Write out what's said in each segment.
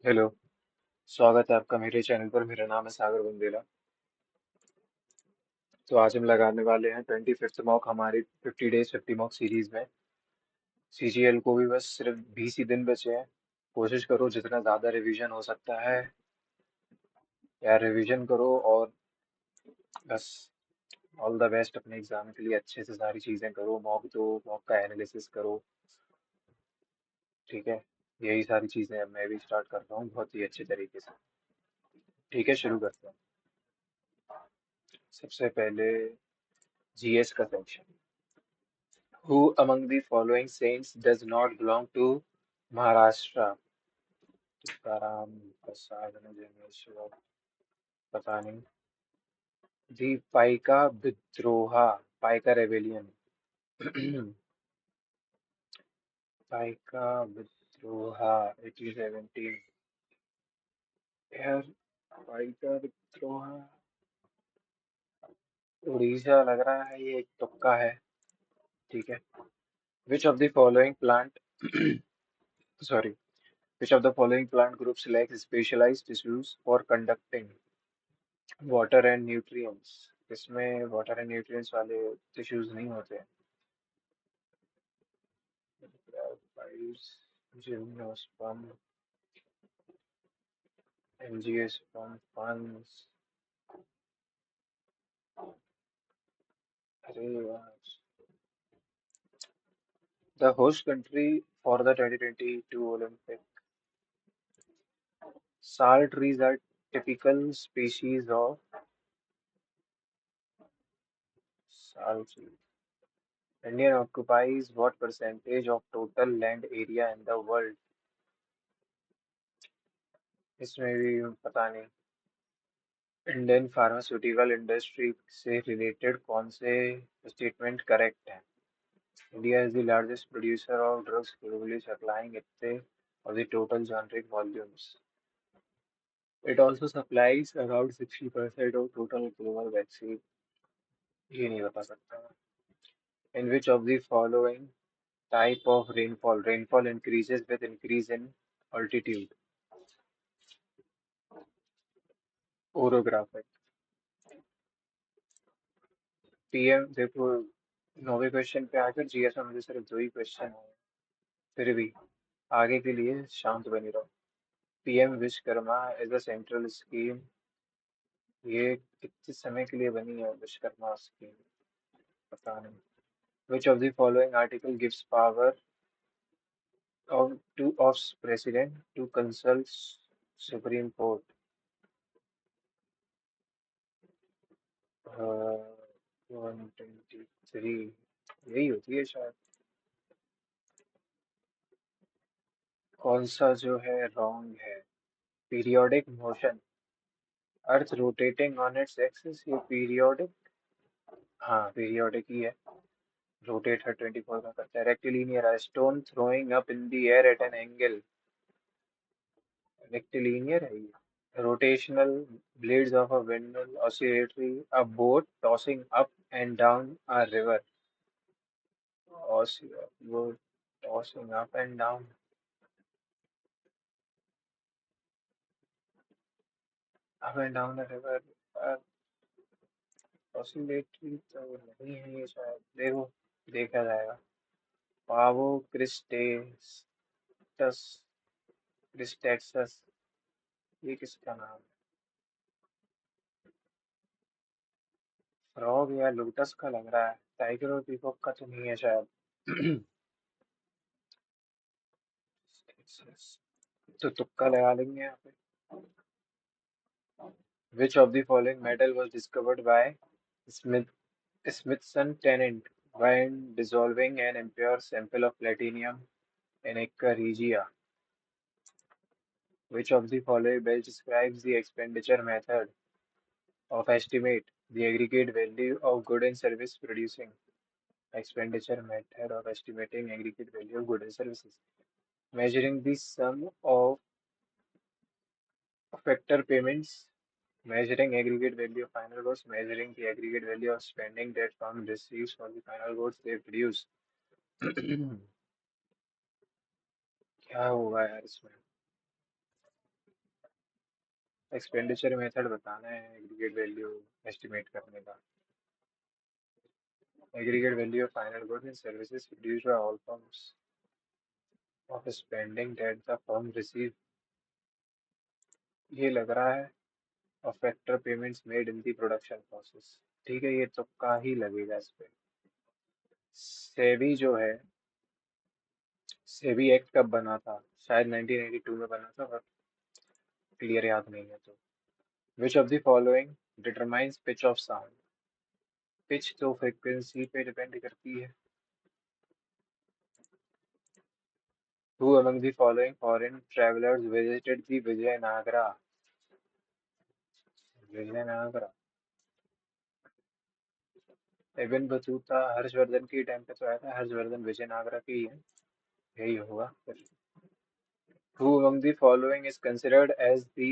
Hello. स्वागत है आपका मेरे चैनल पर। मेरा नाम है सागर बुंदेला। तो आज हम लगाने वाले हैं 25th मॉक हमारी 50 डेज 50 मॉक सीरीज में। सीजीएल को भी बस सिर्फ 20 ही दिन बचे हैं। कोशिश करो जितना ज़्यादा रिवीजन हो सकता है यार रिवीजन करो, और बस ऑल द बेस्ट अपने एग्जाम के लिए। अच्छे से सारी चीज़ें करो, मॉक दो, मॉक का एनालिसिस करो। ठीक है, यही सारी चीज़ें अब मैं भी स्टार्ट कर रहा हूँ बहुत ही अच्छे तरीके से। ठीक है, शुरू करते हैं। सबसे पहले जीएस का section. Who among the following saints does not belong to Maharashtra? Tukaram, Prasad, Dnyaneshwar, पता नहीं। The पाइका विद्रोहा, पाइका रेबेलियन। पाइका विद्रोहा 1817। यार, पाइका विद्रोहा उड़ीसा लग रहा है, ये एक तुक्का है। ठीक है। Which of the following plant sorry which of the following plant groups lacks specialized tissues for conducting water and nutrients? इसमें वाटर एंड न्यूट्रिएंट्स वाले टिश्यूज नहीं होते। Gymnosperm, angiosperm, ferns. अरे यार, the host country for the 2022 Olympic. Sal trees are typical species of sal tree. India occupies what percentage of total land area in the world? इसमें भी पता नहीं। इंडियन फार्मास्यूटिकल इंडस्ट्री से रिलेटेड कौन से स्टेटमेंट करेक्ट है? India is the largest producer of drugs globally, supplying 80 of the total generic volumes. It also supplies around 60% of total global vaccine. ये नहीं बता सकता मैं। In which of the following type of rainfall increases with increase in altitude? Orographic। PM देखो, 9वें question पे आकर GS में मुझे सिर्फ दो ही क्वेश्चन है। फिर भी आगे के लिए शांत बनी रहो। PM Vishwakarma is a central scheme. ये कितने समय के लिए बनी है विश्वकर्मा स्कीम? पता नहीं। Which of the following article gives power of president to consult Supreme Court? 123 यही होती है शायद। कौन सा जो है रॉन्ग है? Periodic motion, earth rotating on its axis, ये पीरियोडिक। हाँ, पीरियोडिक ही है। रोटेट हर 24 का करता है। Rectilinear, a stone throwing up in the air at an angle। Rectilinear है ये। Rotational blades of a windmill, oscillatory, a boat tossing up and down a river. Boat tossing up and down, up and down the river। Uh, oscillatory तो नहीं है ये शायद, देखो देखा जाएगा। पावो क्रिस्टेटस, क्रिस्टेक्सस, ये किसका नाम है? फ्रॉग या लोटस का लग रहा है। टाइगर और पीकॉक का तो नहीं है शायद। तो तुक्का लगा लेंगे यहाँ पे। Which of the following metal was discovered by Smith, Smithson Tennant when dissolving an impure sample of platinum in Ecca regia? Which of the following best describes the expenditure method of estimate the aggregate value of good and service producing? Expenditure method of estimating aggregate value of goods and services. Measuring the sum of factor payments, measuring aggregate value of final goods, measuring the aggregate value of spending that firm receives for the final goods they produce। क्या होगा यार इसमें? Expenditure method बताना है aggregate value estimate करने का। Aggregate value of final goods and services produced by all firms of spending that the firm receive. ये लग रहा है of factor payments made in the production process. ठीक है, ये तुक्का ही लगेगा इस पे। सेबी जो है, सेबी एक्ट कब बना था? शायद 1982 में बना था, पर क्लियर याद नहीं है तो। Which of the following determines pitch of sound? Pitch तो फ्रीक्वेंसी पे डिपेंड करती है। Who among the following foreign travelers visited the Vijayanagara? Vijayanagara. Ibn Battuta Harshvardhan के टाइम पे तो आया था, हर्षवर्धन विजयनगरा के ही है, यही होगा फिर। Who among the following is considered as the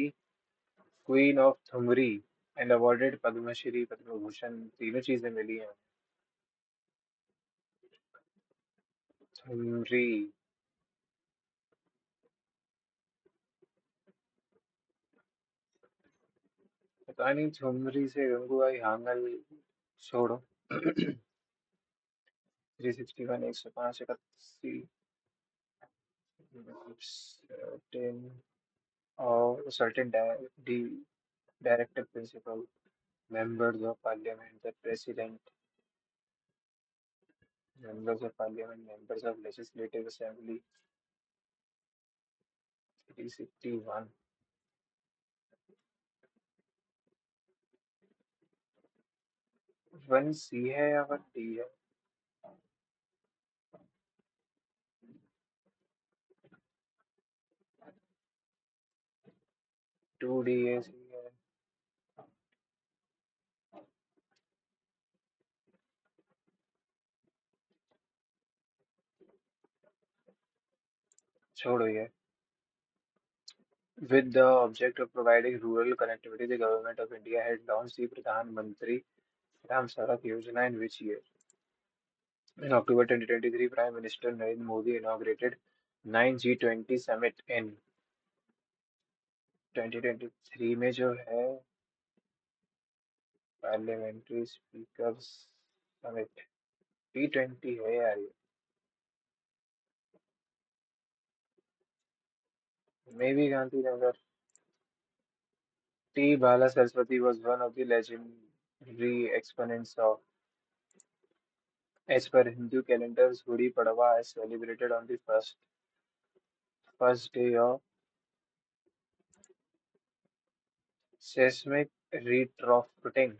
Queen of Thumri and awarded Padma Shri Padma Bhushan? तीनों चीजें मिली हैं। थुमरी। पता नहीं, थुमरी से गंगूबाई हांगल छोड़ो। 361 105 81 certain certain directive principle, members of parliament, the president, members of parliament, members of legislative assembly. 361। One सी है या वन डी है? टू डी है, सी है। छोड़ो ये। With the object of providing rural connectivity, the government of India had launched the Pradhan Mantri Gram Sadak Yojana in which year? In October 2023, Prime Minister Narendra Modi inaugurated 9G20 summit in 2023 में जो है parliamentary speakers summit. P20 है यार ये। May be Gandhinagar. T. Bala Saraswati was one of the legendary exponents of, as per Hindu calendars, Gudi Padwa is celebrated on the first day of seismic retrofitting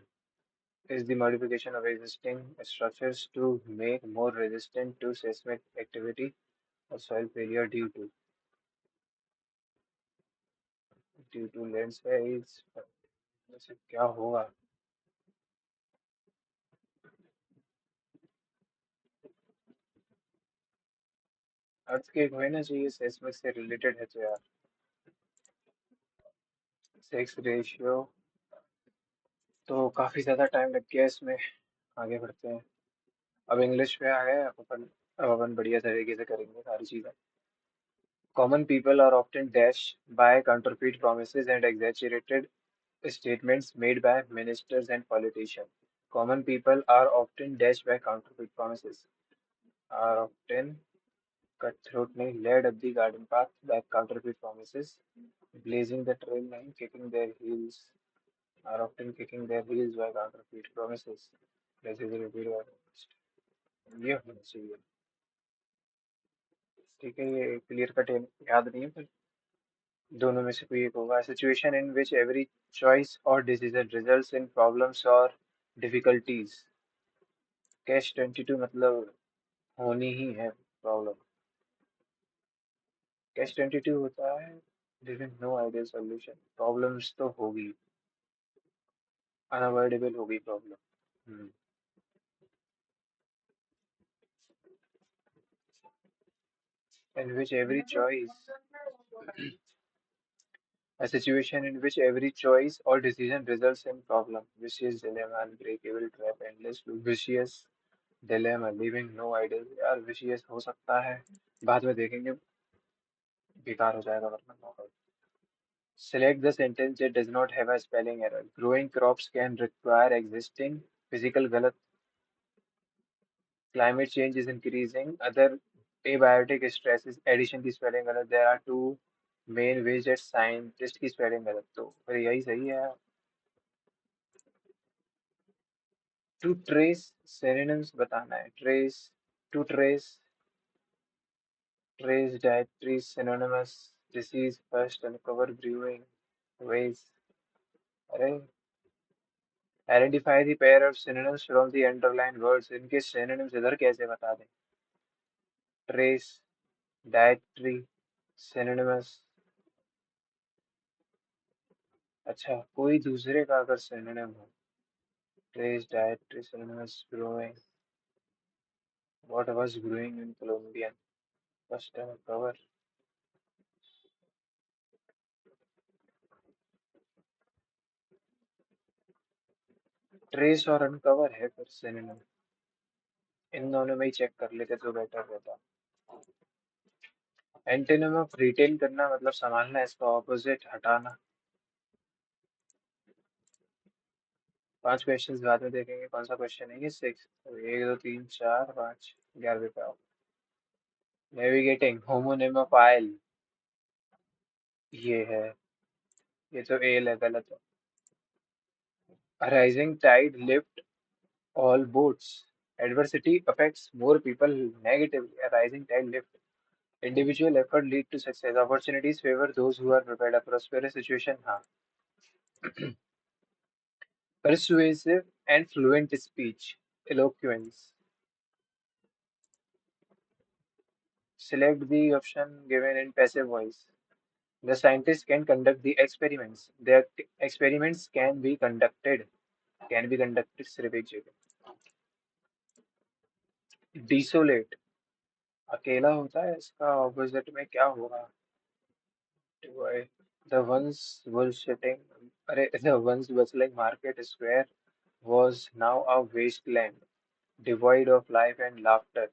is the modification of existing structures to make more resistant to seismic activity or soil failure due to landslides। वैसे क्या होगा? Earthquake होना चाहिए, seismic से related है तो यार। Sex ratio तो काफी ज्यादा टाइम लग गया इसमें, आगे बढ़ते हैं। अब इंग्लिश पे आ गए, अब अपन बढ़िया तरीके से करेंगे सारी चीजें। Common people are often dash by counterfeit promises and exaggerated statements made by ministers and politicians. Common people are often dashed by counterfeit promises, are often cutthroat led up the garden path by counterfeit promises, blazing the trail line, kicking their heels, are often kicking their heels by counterfeit promises. This is repeated by most. ये होना चाहिए। ठीक है, ये clear cut याद नहीं है पर दोनों में से कोई एक होगा। Situation in which every choice और डिसीजन रिजल्ट्स इन प्रॉब्लम्स और डिफिकल्टीज। कैश 22 मतलब होनी ही है प्रॉब्लम। कैश 22 होता है leaving no ideal solution, problems तो होगी, अनअवॉइडेबल होगी problem. In which every choice, a situation in which every choice or decision results in problem, vicious dilemma, unbreakable trap, endless loop, vicious dilemma, leaving no ideal। यार vicious हो सकता है, बाद में देखेंगे, बेकार हो जाएगा वरना मौका। Select the sentence that does not have a spelling error. Growing crops can require existing physical गलत. Climate change is increasing. Other abiotic stresses addition की spelling गलत. There are two main ways that scientist की spelling गलत. तो फिर यही सही है. To trace synonyms बताना है. To trace, dietary synonymous, disease, first uncover brewing ways. अरे identify the pair of synonyms from the underlined words. इनके synonyms इधर कैसे बता दें? Trace, dietary, synonymous. अच्छा कोई दूसरे का अगर synonym हो. Trace, dietary, synonymous, growing. What was growing in Colombian? First uncover. Trace और अनकवर है फिर सिनोनिम. इन दोनों में ही चेक कर लेते तो बेटर रहता. एंटोनिम ऑफ रिटेन करना मतलब संभालना. इसका ऑपोजिट हटाना. 5 क्वेश्चंस बाद में देखेंगे. कौन सा क्वेश्चन है ये? 6. 1 2 3 4 5. 11 पे आओ. Navigating homonym of isle. ये है. ये तो एल है. गलत है. Rising tide lift all boats. Adversity affects more people negatively. A rising tide lifts individual effort lead to success. Opportunities favor those who are prepared. A prosperous situation. हाँ. Persuasive and fluent speech. Eloquence. Select the option given in passive voice. The scientists can conduct the experiments. Their experiments can be conducted. Can be conducted सिर्फ एक जगह. Desolate. अकेला होता है. इसका opposite में क्या होगा? Divide. The once bullshitting. The once bustling market square was now a wasteland, devoid of life and laughter.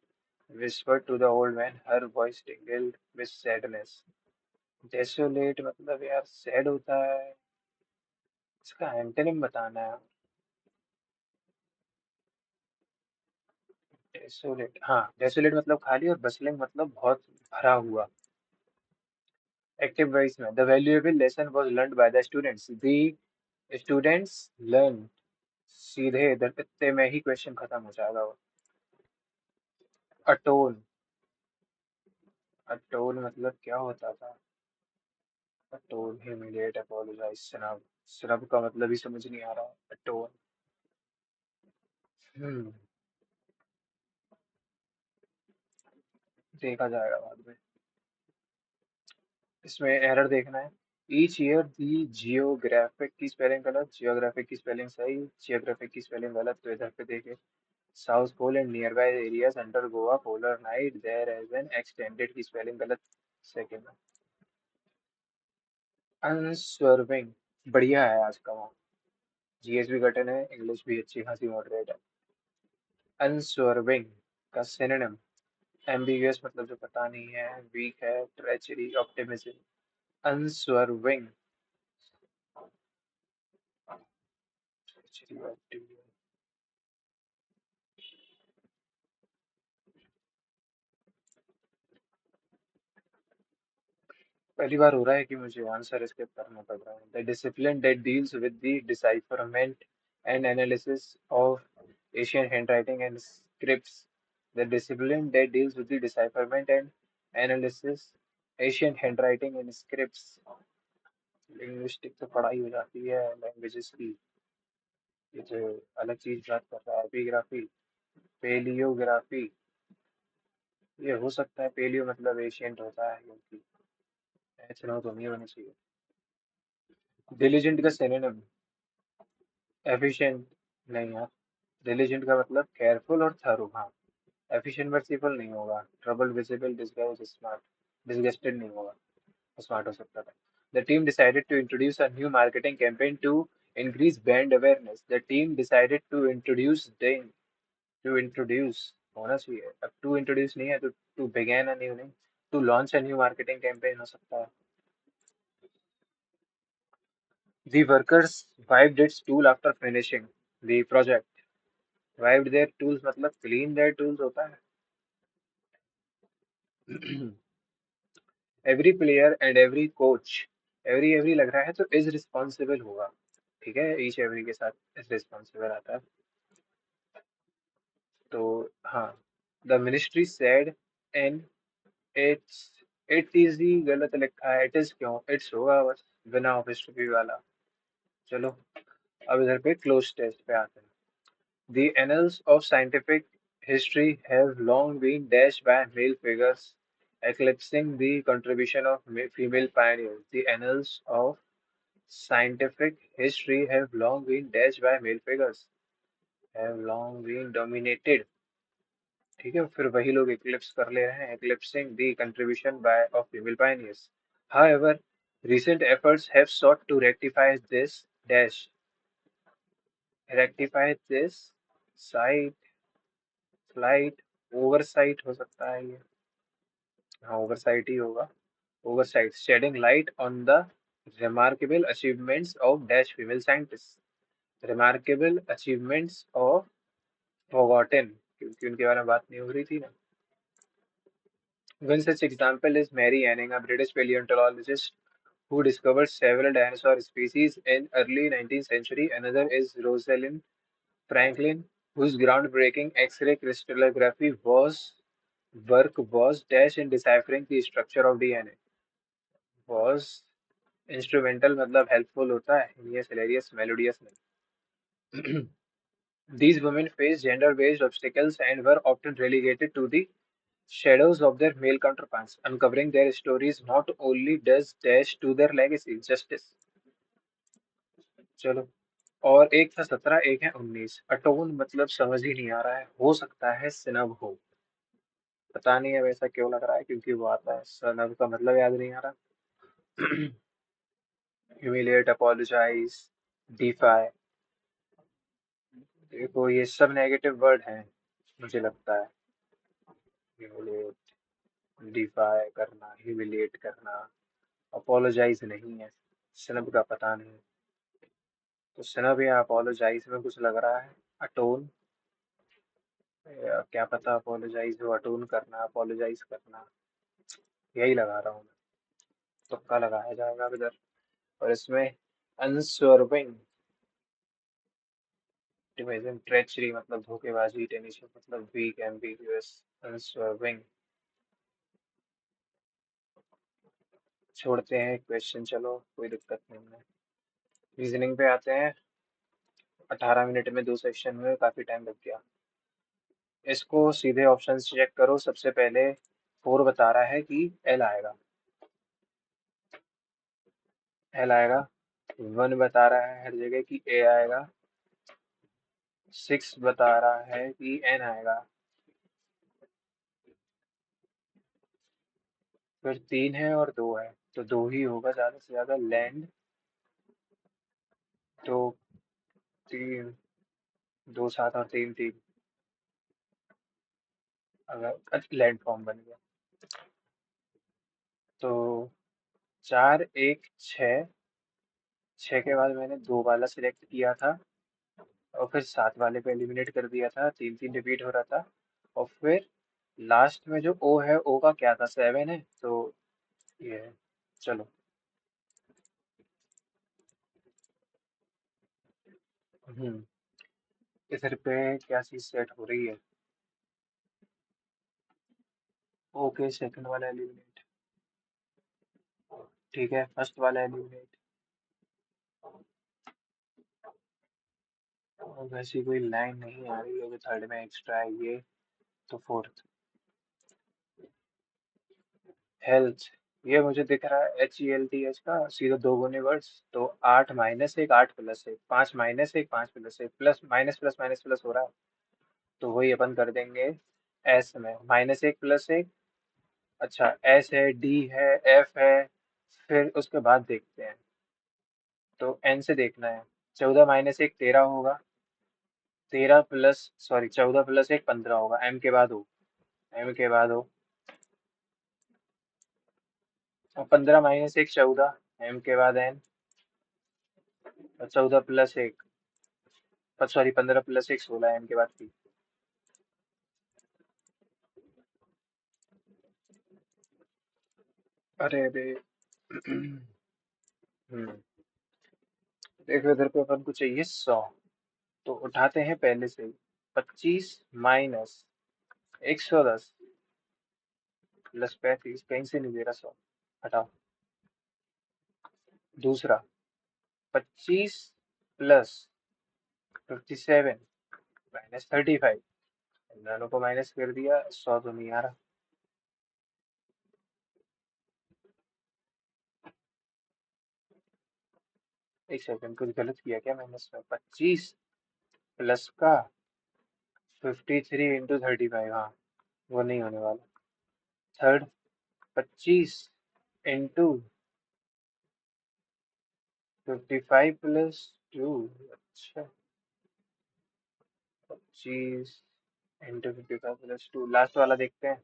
Whispered to the old man, her voice tingled with sadness. Desolate मतलब यार sad होता है. इसका antonym बताना है. Desolate. हाँ desolate मतलब खाली और बसलिंग मतलब बहुत भरा हुआ. एक्टिव वॉइस में. The valuable lesson was learned by the students. The students learn. सीधे इधर इतने में ही क्वेश्चन खत्म हो जाएगा वो. अटोन. अटोन मतलब क्या होता था? Atone humiliate apologise snub. Snub का मतलब ही समझ नहीं आ रहा. अटोन. हम्म. देखा जाएगा बाद में. इसमें एरर देखना है. ईच ईयर दी जियोग्राफिक की स्पेलिंग गलत. जियोग्राफिक की स्पेलिंग सही. जियोग्राफिक की स्पेलिंग गलत. तो इधर पे देखे. South Pole and nearby areas under go a polar night there as an extended की स्पेलिंग गलत. सेकेंड. अनस्वर्विंग. बढ़िया है आज का वहाँ. जीएस भी कठिन है. इंग्लिश भी अच्छी खासी मॉडरेट है. अनस्वर्विंग का सिनोनिम. एम्बिगुअस मतलब जो पता नहीं है. वीक है. Treachery optimism. Unswerving. Treachery optimism. पहली बार हो रहा है कि मुझे आंसर स्किप करना पड़ रहा है. The discipline that deals with the decipherment and analysis of Asian handwriting and scripts. The discipline that deals with the decipherment and analysis Asian handwriting and scripts. Linguistic तो पढ़ाई हो जाती है लैंग्वेजेस की. ये तो अलग चीज बात कर रहा है. एपिग्राफी. पेलियोग्राफी. ये हो सकता है. पेलियो मतलब एशियंट होता है क्योंकि ऐसा तो नहीं होना चाहिए. डिलीजेंट का सिनोनिम. एफिशिएंट. नहीं यार. डिलीजेंट का मतलब केयरफुल और थरो. हाँ. एफिशिएंट मर्सीफुल नहीं होगा. Troubled visible disguise smart. Disgusted नहीं होगा. स्मार्ट हो सकता था. The team decided to introduce a new marketing campaign to increase brand awareness. The team decided to introduce होना चाहिए. अब to introduce नहीं है तो to begin a new नहीं. To launch a new marketing campaign हो सकता है. The workers wiped its tool after finishing the project. Wiped their tools मतलब clean their tools होता है. Every player and every coach, every लग रहा है तो is responsible होगा. ठीक है, each every के साथ is responsible आता है. तो हाँ, the ministry said in its it is ही गलत लिखा है. it is क्यों, it's होगा बस बिना apostrophe वाला. चलो, अब इधर पे क्लोज टेस्ट पे आते हैं. The annals of scientific history have long been dashed by male figures, eclipsing the contribution of female pioneers. The annals of scientific history have long been dashed by male figures, have long been dominated. ठीक है, फिर वही लोग eclipse कर ले रहे हैं, eclipsing the contribution by of female pioneers. However, recent efforts have sought to rectify this sight, slight oversight हो सकता है ये. हाँ, oversight ही होगा. Oversight, shedding light on the remarkable achievements of dash female scientists. Remarkable achievements of forgotten, क्योंकि उनके बारे में बात नहीं हो रही थी ना. One such example is Mary Anning, a British paleontologist who discovered several dinosaur species in early 19th century. Another is Rosalind Franklin, whose groundbreaking X-ray crystallography work was dash in deciphering the structure of DNA. Was instrumental मतलब helpful होता है, yes, hilarious, melodious नहीं. These women faced gender-based obstacles and were often relegated to the shadows of their male counterparts. Uncovering their stories not only does dash to their legacy justice. चलो, और एक था 17, एक है 19. अटोन मतलब समझ ही नहीं आ रहा है, हो सकता है सिनब हो. पता नहीं अब ऐसा क्यों लग रहा है, क्योंकि वो आता है, सिनब का मतलब याद नहीं आ रहा. Humiliate, apologise, defy. देखो ये सब नेगेटिव वर्ड हैं, मुझे लगता है. ह्यूमिलिएट, डिफाई करना, ह्यूमिलिएट करना. अपोलोजाइज नहीं है, सिनब का पता नहीं. तो सिनब या अपोलोजाइज में कुछ लग रहा है. अटोन, या क्या पता अपोलोजाइज हो, अटोन करना, अपोलोजाइज करना, यही लगा रहा हूँ मैं. तुक्का लगाया जाएगा अब इधर. और इसमें अनस्वर्विंग, इमेजिन, ट्रेचरी मतलब धोखेबाजी, टेनिशन मतलब वीक, एम्बिगुअस, अनस्वर्विंग. छोड़ते हैं क्वेश्चन, चलो कोई दिक्कत नहीं है. रीजनिंग पे आते हैं. 18 मिनट में 2 सेक्शन में काफी टाइम लग गया. इसको सीधे ऑप्शन चेक करो. सबसे पहले 4 बता रहा है कि एल आएगा. एल आएगा. 1 बता रहा है हर जगह कि ए आएगा. 6 बता रहा है कि एन आएगा. फिर 3 है और 2 है, तो 2 ही होगा ज्यादा से ज्यादा. लैंड, तो 3, 2 7 और 3 3. अगर लैंड फॉर्म बन गया तो 4 1 6. 6 के बाद मैंने 2 वाला सिलेक्ट किया था, और फिर 7 वाले पे एलिमिनेट कर दिया था. 3 3 रिपीट हो रहा था. और फिर लास्ट में जो ओ है, ओ का क्या था, 7 है, तो ये है. चलो. हम्म. इधर पे क्या चीज सेट हो रही है. ओके, सेकंड वाला एलिमिनेट. ठीक है, फर्स्ट वाला एलिमिनेट. और वैसी कोई लाइन नहीं आ रही है जो थर्ड में एक्स्ट्रा है ये. तो फोर्थ, हेल्थ. ये मुझे दिख रहा है HELTH का सीधा 2 गुने वर्ड्स. तो 8 -1 8 +1 5 -1 5 +1 plus minus plus minus plus हो रहा है. तो वही अपन कर देंगे एस में. -1 + 1. अच्छा, एस है, डी है, एफ है. फिर उसके बाद देखते हैं. तो एन से देखना है. 14 - 1 13 होगा. 13 प्लस, सॉरी, 14 + 1 15 होगा. एम के बाद हो. एम के बाद हो. और 15 - 1 14. एम के बाद एन. और 14 + 1, सॉरी 15 + 1 16 है, इनके बाद 3। अरे अरे। हम्म। देखो इधर पे अपन को चाहिए 100, तो उठाते हैं पहले से ही। 25 माइनस 110 प्लस 35, कहीं से नहीं दे रहा 100, हटाओ। दूसरा 25 प्लस 57 माइनस 35, इन दोनों को माइनस कर दिया, 100 तो नहीं आ रहा। एक सेकंड, कुछ गलत किया क्या मैंने इसमें? 25 प्लस का 53 × 35, हाँ वो नहीं होने वाला। थर्ड 25 × 55 + 2, अच्छा 25 × 55 + 2, लास्ट वाला देखते हैं।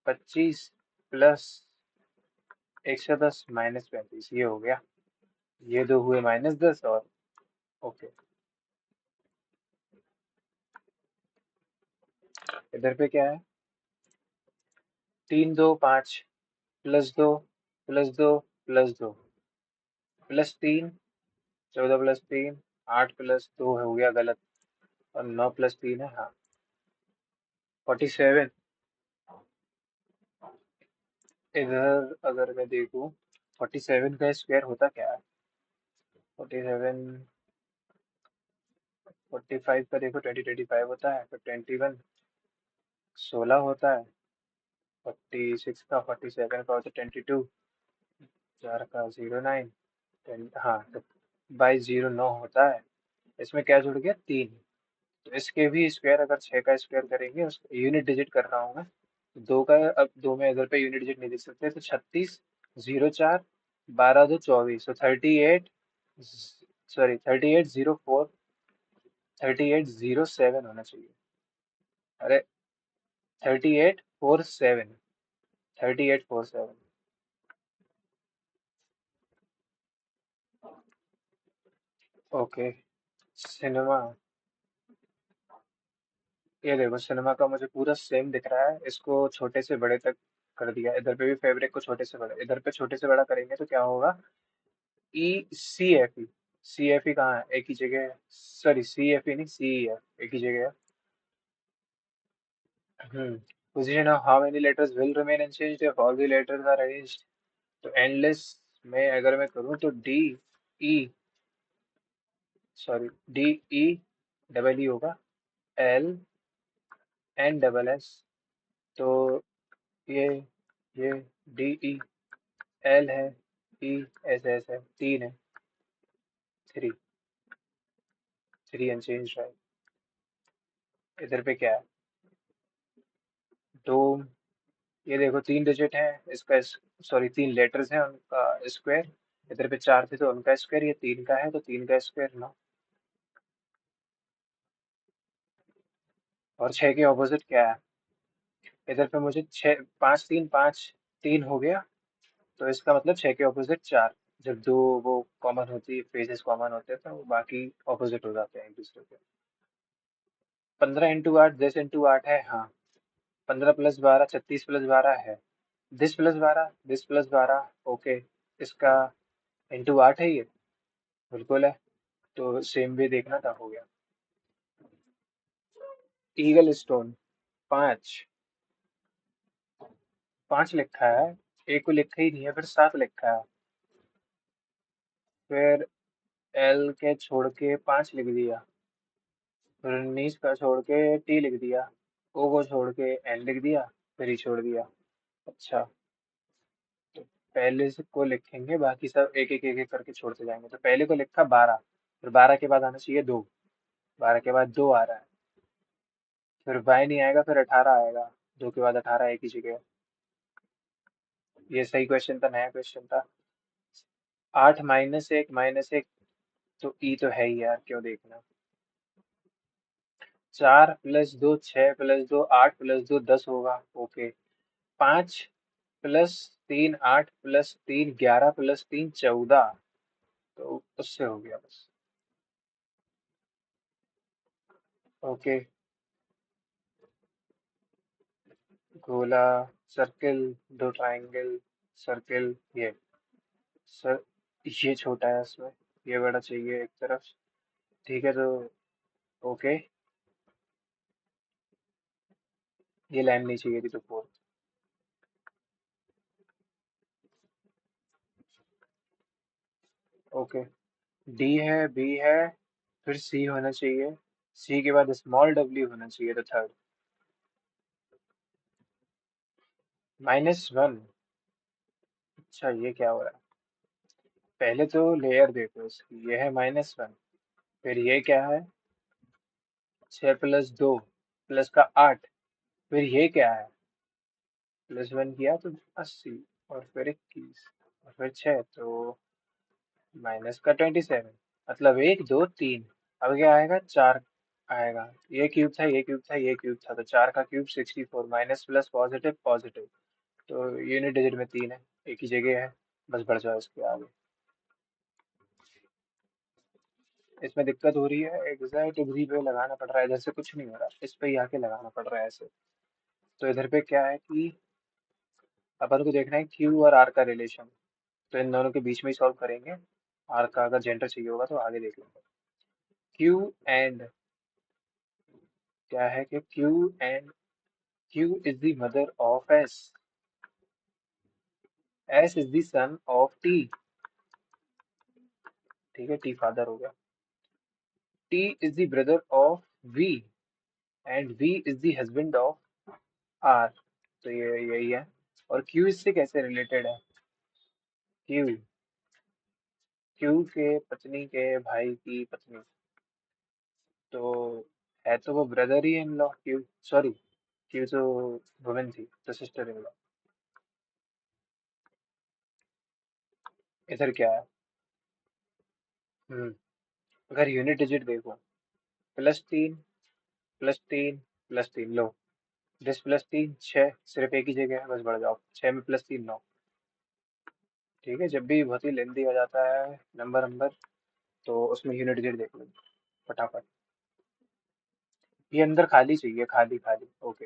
25 प्लस 110 माइनस 35, ये हो गया। ये दो हुए -10 और ओके। इधर पे क्या है? 3 2 5 +2 +2 +2 +3, 14 + 3 8 +2 हो गया गलत, और 9 + 3 है, हाँ 47। इधर अगर मैं देखूं 47 का स्क्वायर होता क्या है? 47, 45 का देखो 20 25 होता है, फिर 21 16 होता है, 46 का 47 का होता है 22, 4 का 09, 10, हाँ तो 2209 होता है। इसमें क्या जुड़ गया? 3। तो इसके भी स्क्वायर, अगर 6 का स्क्वायर करेंगे, उस यूनिट डिजिट कर रहा हूँ मैं, तो 2 का, अब 2 में इधर पे यूनिट डिजिट नहीं देख सकते, तो 36 04 12 2 24, तो 38, सॉरी 3804, 3807 होना चाहिए। अरे 3847, 3847। ओके। सिनेमा, ये देखो सिनेमा का मुझे पूरा सेम दिख रहा है, इसको छोटे से बड़े तक कर दिया। इधर पे भी फैब्रिक को छोटे से बड़े, इधर पे छोटे से बड़ा करेंगे तो क्या होगा? ECFE, CFE कहाँ है? एक ही जगह है, सॉरी CFE नहीं, CEF एक ही जगह है। Hmm. Position of how many letters will remain unchanged if all the letters are arranged. तो एंडलेस में अगर मैं करूँ तो ई, सॉरी DE होगा, LNSS, तो ये ये DEL है, ESS है, 3 है, 3, 3 अनचेंज है। इधर पे क्या है? दो, ये देखो 3 डिजिट है इसका, सॉरी 3 लेटर्स हैं उनका स्क्वायर। इधर पे 4 थे तो उनका स्क्वायर, ये 3 का है तो 3 का स्क्वायर 9। और 6 के ऑपोजिट क्या है? इधर पे मुझे 6 5 3 5 3 हो गया, तो इसका मतलब 6 के ऑपोजिट 4। जब दो वो कॉमन होती है, फेजेस कॉमन होते हैं, तो वो बाकी ऑपोजिट हो जाते हैं एक दूसरे के। 15 × 8 10 × 8 है, हाँ। 15 + 12 36 + 12 है। 10 + 12 ओके। इसका × 8 है ये, बिल्कुल है। तो सेम भी देखना था, हो गया। ईगल स्टोन 5, 5 लिखा है, एक को लिखा ही नहीं है, फिर 7 लिखा है, फिर एल के छोड़ के 5 लिख दिया, फिर 19 का छोड़ के टी लिख दिया, ओ को छोड़ के एन लिख दिया, फिर ई छोड़ दिया। अच्छा, तो पहले से को लिखेंगे, बाकी सब एक एक एक एक करके छोड़ते जाएंगे। तो पहले को लिखा 12, फिर 12 के बाद आना चाहिए 2, 12 के बाद 2 आ रहा है, फिर बाई नहीं आएगा, फिर 18 आएगा, 2 के बाद 18 एक ही जगह। ये सही क्वेश्चन था, नया क्वेश्चन था। 8 -1 -1, तो ई तो है ही यार, क्यों देखना। 4 + 2 6 + 2 8 + 2 10 होगा, ओके। 5 + 3 8 + 3 11 + 3 14, तो उससे हो गया बस। ओके। गोला, सर्किल, दो ट्रायंगल, सर्किल, ये सर, ये छोटा है इसमें, ये बड़ा चाहिए एक तरफ। ठीक है तो ओके, ये लाइन नहीं चाहिए थी तो फोर। ओके, डी है, बी है, फिर सी होना चाहिए, सी के बाद स्मॉल डब्ल्यू होना चाहिए तो थर्ड। -1। अच्छा ये क्या हो रहा है, पहले तो लेयर देखो इसकी, ये है -1, फिर ये क्या है, 6 + 2 प्लस का 8, फिर ये क्या है, +1 किया तो 80, और फिर 21, और फिर 6 तो माइनस का 27, मतलब 1 2 3। अब क्या आएगा, 4 आएगा। ये क्यूब था, ये क्यूब था, ये क्यूब था, तो 4 का cube 64, minus plus positive positive, तो यूनिट डिजिट में 3 है, एक ही जगह है, बस बढ़ जाओ इसके आगे। इसमें दिक्कत हो रही है, एग्जैक्ट इधरी पे लगाना पड़ रहा है, इधर से कुछ नहीं हो रहा, इस पे ही आके लगाना पड़ रहा है ऐसे। तो इधर पे क्या है कि अपन को देखना है क्यू और आर का रिलेशन, तो इन दोनों के बीच में ही सॉल्व करेंगे। आर का अगर जेंडर चाहिए होगा तो आगे देख लेंगे। क्यू एंड, क्या है कि Q is the mother of S, S is the son of T. ठीक है, टी फादर हो गया। T is the brother of V, and V is the husband of R, तो ये यही है। और क्यू इससे कैसे रिलेटेड है, क्यू, क्यू के पत्नी के भाई की पत्नी, तो है तो वो brother he in law, Q, sorry, Q तो वुमेन थी तो सिस्टर इन लॉ। इधर क्या है, हम्म, अगर यूनिट डिजिट देखो, +3 +3 +3 लो, 10 + 3 6, सिर्फ एक ही जगह है, बस बढ़ जाओ, 6 में +3 9। ठीक है, जब भी बहुत ही लेंदी हो जाता है नंबर नंबर, तो उसमें यूनिट डिजिट देख लो फटाफट। ये अंदर खाली चाहिए, खाली खाली, ओके,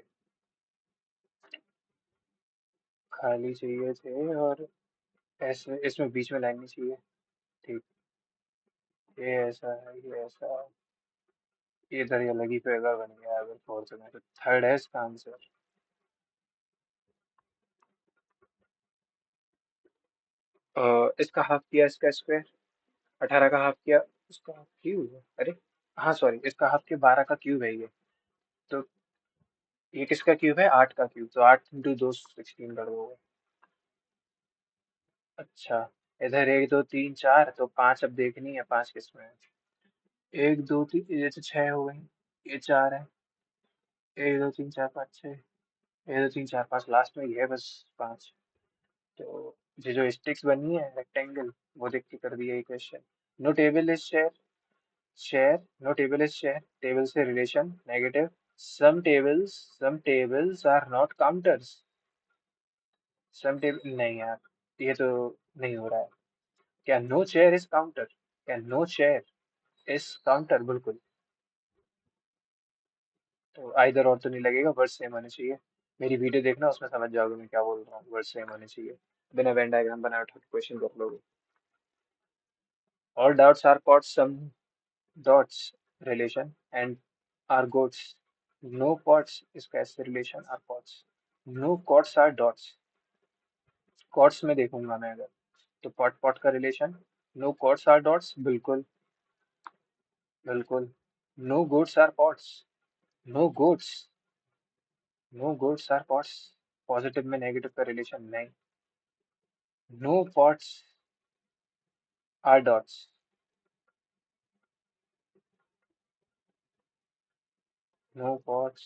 खाली चाहिए थे, और ऐसे इसमें बीच में लाइन नहीं चाहिए। ठीक, ये ऐसा है, ये ऐसा है, ये इधर ये लगी फिगर बन गया अगर फोर्थ में, तो थर्ड है इसका आंसर। इसका हाफ किया, इसका स्क्वायर, 18 का हाफ किया, इसका हाफ क्यूब है, अरे हाँ सॉरी, इसका हाफ किया, 12 का क्यूब है ये, तो ये किसका क्यूब है, 8 का क्यूब, तो 8 × 2 16 कर दोगे। अच्छा, इधर 1 2 3 4, तो 5 अब देखनी है, 5 किसमें है, 1 2 3, ये तो 6 हो गई, ये 4 है, 1 2 3 4 5 6, 1 2 3 4 5, लास्ट में ये है बस 5। तो ये जो स्टिक्स बनी है रेक्टेंगल, वो देख के कर दिया ये question. No table is share, share, no table is share, table से relation negative, some tables are not counters, some table नहीं यार, ये तो नहीं हो रहा है। क्या नो चेयर इज काउंटर, क्या नो चेयर इज काउंटर, बिल्कुल। तो आइदर और तो नहीं लगेगा, वर्ड सेम होने चाहिए। मेरी वीडियो देखना, उसमें समझ जाओगे मैं क्या बोल रहा हूँ, वर्ड सेम होने चाहिए, बिना वेन डायग्राम बनाए उठा के क्वेश्चन कर लोगे। All dots are cots some dots relation and are goats. No pots इसका ऐसे relation are pots. No cots are dots. Cots में देखूंगा मैं अगर, तो pot pot का relation, no cots are dots, बिल्कुल बिल्कुल। No goats are pots. No goats, no goats are pots, positive में नेगेटिव का रिलेशन नहीं। No pots are dots, no pots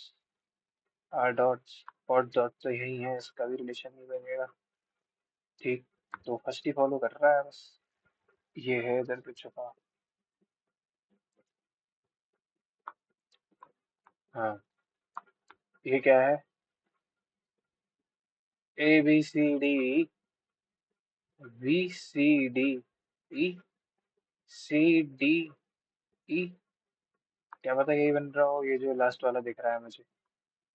are dots, pot dot तो यही है, इसका भी रिलेशन नहीं बनेगा। ठीक, तो फर्स्ट ही फॉलो कर रहा है बस, ये है इधर पे छुपा। हाँ, ये क्या है, ABCD, VCD, E, C D E, क्या पता यही बन रहा हो, ये जो लास्ट वाला दिख रहा है मुझे।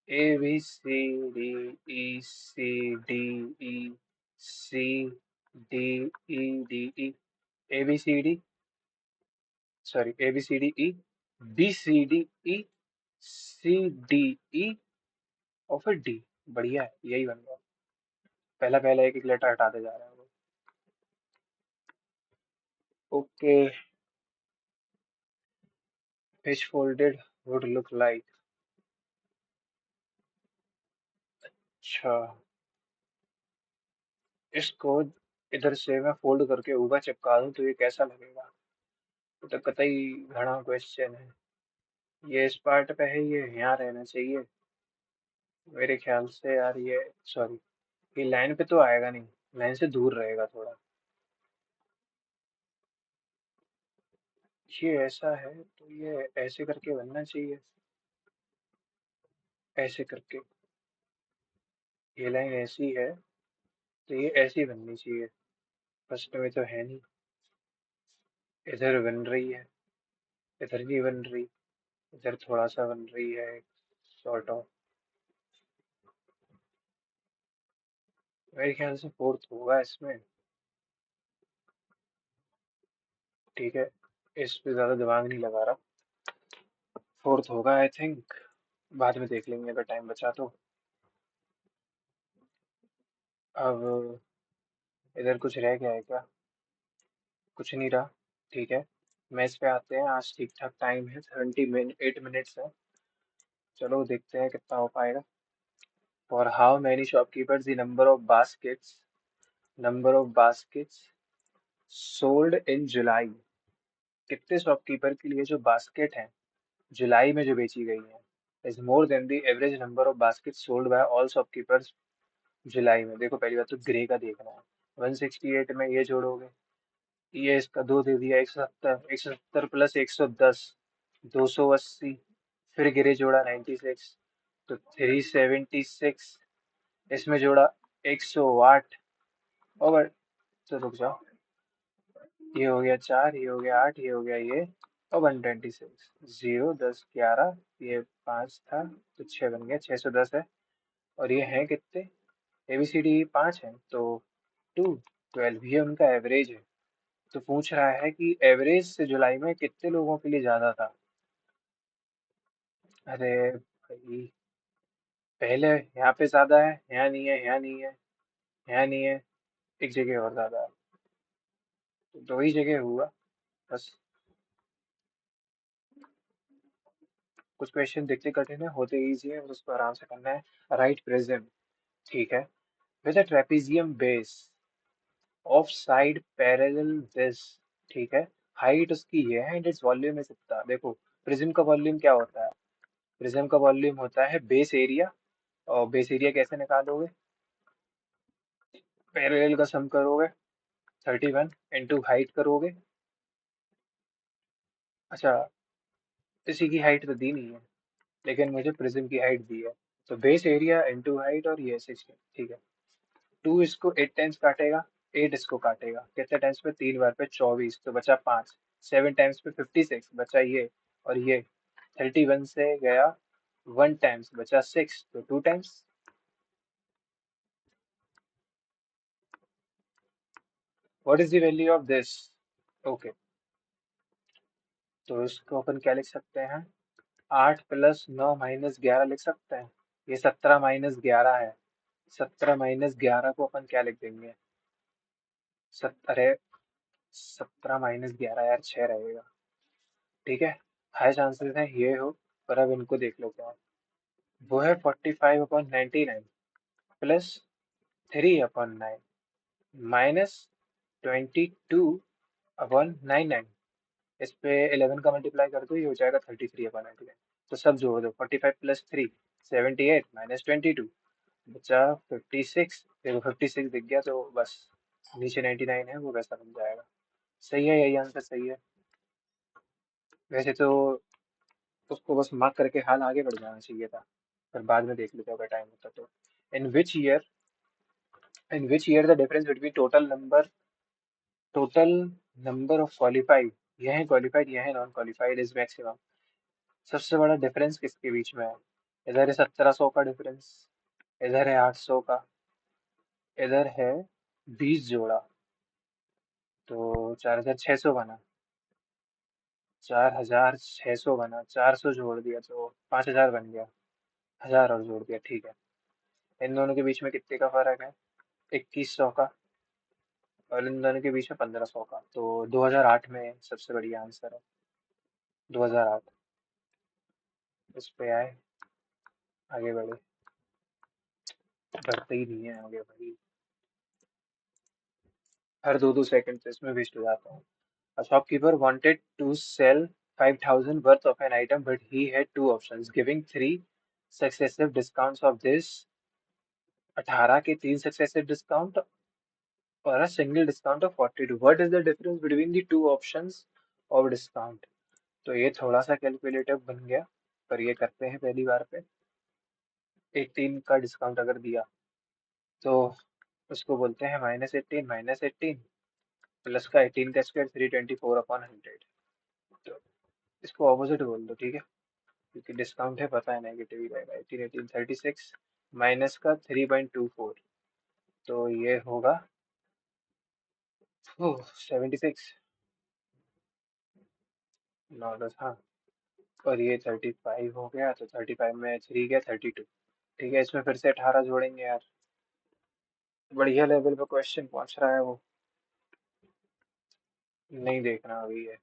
ABCDECDE, ABCD, sorry, ABCDE, BCDE, CDE, और फिर D। बढ़िया है, यही बन रहा है। पहला पहला एक एक लेटर हटाते जा रहा है वो। Okay. Fish folded would look like. अच्छा, इसको इधर से मैं फोल्ड करके ऊपर चिपका दूं तो ये कैसा लगेगा? ये तो कतई घना क्वेश्चन है। ये इस पार्ट पे है, ये यहाँ रहना चाहिए मेरे ख्याल से यार। ये सॉरी, ये लाइन पे तो आएगा नहीं, लाइन से दूर रहेगा थोड़ा। ये ऐसा है तो ये ऐसे करके बनना चाहिए, ऐसे करके। ये लाइन ऐसी है तो ये ऐसी बननी चाहिए। फर्स्ट में तो है नहीं, इधर बन रही है, इधर नहीं बन रही, इधर थोड़ा सा बन रही है, सॉर्ट ऑफ। मेरे ख्याल से फोर्थ होगा इसमें। ठीक है, इस पे ज्यादा दिमाग नहीं लगा रहा। फोर्थ होगा आई थिंक, बाद में देख लेंगे अगर टाइम बचा तो। अब इधर कुछ रह गया है क्या? कुछ नहीं रहा। ठीक है, मैच पे आते हैं। आज ठीक ठाक टाइम है, 78 मिनट्स है। चलो देखते हैं कितना हो पाएगा। For how many shopkeepers the number of baskets sold in July. कितने शॉपकीपर के लिए जो बास्केट है जुलाई में जो बेची गई है, is more than the average number of basket sold by all shopkeepers जुलाई में। देखो पहली बात तो ग्रे का देखना है। 168 में ये जोड़ोगे, ये इसका दो दे दिया, 170, 170 प्लस 110, 280, फिर गिरे जोड़ा 96, तो 376, इसमें जोड़ा 108। और तो रुक जाओ, ये हो गया 4, ये हो गया 8, ये हो गया ये, और 126, 0, 10, 11, ये 5 था तो 6 बन गया, 610 है। और ये है कितने? ABCD 5 है तो 2, 12, ये उनका एवरेज है। तो पूछ रहा है कि एवरेज से जुलाई में कितने लोगों के लिए ज्यादा था। अरे भाई, पहले यहाँ पे ज्यादा है, यहाँ नहीं है, यहाँ नहीं है, यहाँ नहीं है, एक जगह और ज्यादा है, तो दो ही जगह हुआ बस। कुछ क्वेश्चन दिखते कठिन है, होते इजी है, उसको आराम से करना है। राइट प्रिज्म, ठीक है, with a trapezium base of side parallel this, ठीक है, हाइट उसकी ये है एंड इट्स वॉल्यूम इज इतना। देखो प्रिज्म का वॉल्यूम क्या होता है? प्रिज्म का वॉल्यूम होता है बेस एरिया। और बेस एरिया कैसे निकालोगे? पैरेलल का सम करोगे, 31 इंटू हाइट करोगे। अच्छा, इसी की हाइट तो दी नहीं है, लेकिन मुझे प्रिज्म की हाइट दी है। तो बेस एरिया इंटू हाइट, और ये 16, ठीक है। 2 इसको 8 टाइम्स काटेगा, 8 इसको काटेगा कितने टाइम्स पे? 3 बार पे 24, तो बचा 5। 7 टाइम्स पे 56 बचा ये, और ये 31 से गया 1 टाइम्स, बचा 6, तो 2 times. What is the value of this? Okay, तो इसको अपन क्या लिख सकते हैं? 8 + 9 - 11 लिख सकते हैं। ये 17 - 11 है। 17 - 11 को अपन क्या लिख देंगे? अरे 17 - 11 यार 6 रहेगा। ठीक है, हाई चांसेस है ये हो, पर अब इनको देख लो क्या है। वो है 45/99 प्लस 3/9 माइनस 22/99। इस पे 11 का मल्टीप्लाई कर दो, ये हो जाएगा 33/99। तो सब जोड़ दो, 45 + 3, 78 माइनस 22, बचा 56। देखो 56 दिख गया तो बस, नीचे 99 है वो वैसा बन जाएगा। सही है, यही आंसर सही है। वैसे तो उसको बस मार्क करके हाल आगे बढ़ जाना चाहिए था, पर बाद में देख लेते अगर टाइम होता तो। In which year in which year the difference between total number of qualified, यह है क्वालिफाइड, यह है नॉन क्वालिफाइड, इज मैक्सिमम। सबसे बड़ा डिफरेंस किसके बीच में है? इधर है 1700 का डिफरेंस, इधर है 800 का, इधर है 20 जोड़ा, तो 4600 बना, 4600 बना, 400 जोड़ दिया तो 5000 बन गया, 1000 और जोड़ दिया, ठीक है। इन दोनों के बीच में कितने का फर्क है? 2100 का, और इन दोनों के बीच में 1500 का, तो 2008 में सबसे बढ़िया आंसर है, 2008। इस पे आए, आगे बढ़े, बढ़ते ही नहीं है आगे भाई, हर 2-2 सेकंड से इसमें वेस्ट हो जाता है। A shopkeeper wanted to sell 5,000 worth of an item, but he had two options, giving three successive discounts of this 18 के तीन successive discount और a single discount of 42. What is the difference between the two options of discount? तो ये थोड़ा सा calculative बन गया, पर ये करते हैं पहली बार पे। 18 का डिस्काउंट अगर दिया तो उसको बोलते हैं -18 प्लस का 18 का स्क्वायर 324/100। तो इसको ऑपोजिट बोल दो, ठीक है, क्योंकि डिस्काउंट है पता है नेगेटिव ही रहेगा। 18 36 माइनस का 3.24, तो ये होगा 76, 9 10, हाँ, और ये 35 हो गया, तो 35 में 3 गया 32। ठीक है, इसमें फिर से 18 जोड़ेंगे यार, बढ़िया लेवल पे क्वेश्चन पहुंच रहा है वो, नहीं देखना अभी है।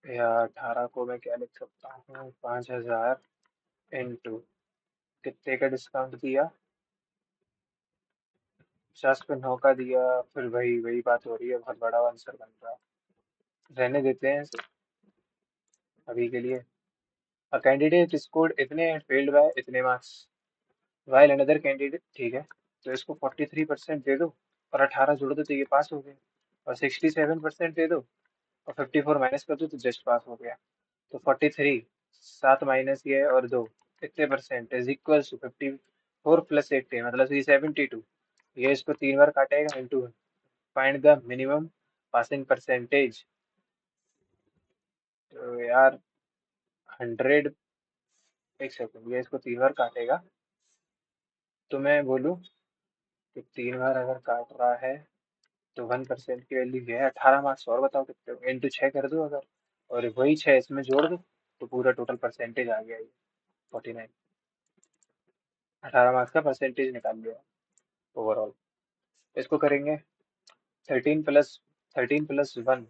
यार 18 को मैं क्या लिख सकता हूँ, 5000 इंटू कितने का डिस्काउंट दिया, 50 पे 9 का दिया, फिर वही वही बात हो रही है, बहुत बड़ा आंसर बन रहा है, रहने देते हैं इसे अभी के लिए। अ कैंडिडेट स्कोर्ड इतने एंड फेल्ड बाय इतने मार्क्स, वाइल अनदर कैंडिडेट, ठीक है, तो इसको 43% दे दो और 18 जोड़ दो तो ये पास हो गए, और 67% दे दो और 54 माइनस कर दो तो जस्ट पास हो गया। तो 43, 7 माइनस ये और 2, इतने percent is equal to 54 plus 80 मतलब 372। ये इसको 3 बार काटेगा into, find the minimum passing percentage. तो यार 100, एक सेकंड, ये इसको 3 बार काटेगा, तो मैं बोलूँ कि 3 बार अगर काट रहा है तो 1% की वैल्यू ये है 18 मार्क्स, और बताओ कितने होंगे, इंटू 6 कर दो अगर, और वही 6 इसमें जोड़ दो, तो पूरा टोटल परसेंटेज आ गया ये 49। 18 मार्क्स का परसेंटेज निकाल लिया ओवरऑल। इसको करेंगे 13 प्लस 1,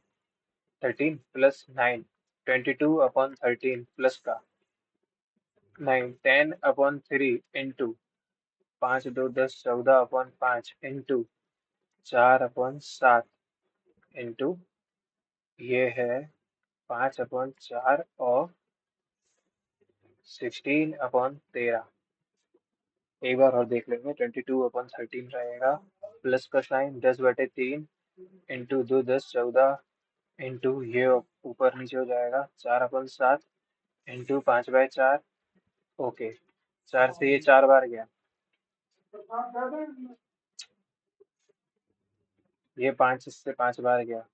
13 प्लस 9, 22/13 प्लस का 9, 10/3 इंटू 5 2 10 14/5 इंटू 4/7 इंटू ये है 5/4 और 16/13। एक बार और देख लेंगे, 22/13 रहेगा, प्लस का साइन 10/3 इंटू 2 10 14 इंटू ये ऊपर नीचे हो जाएगा 4/7 इंटू 5/4। ओके, 4 से ये 4 बार गया, ये 5 इससे 5 बार गया,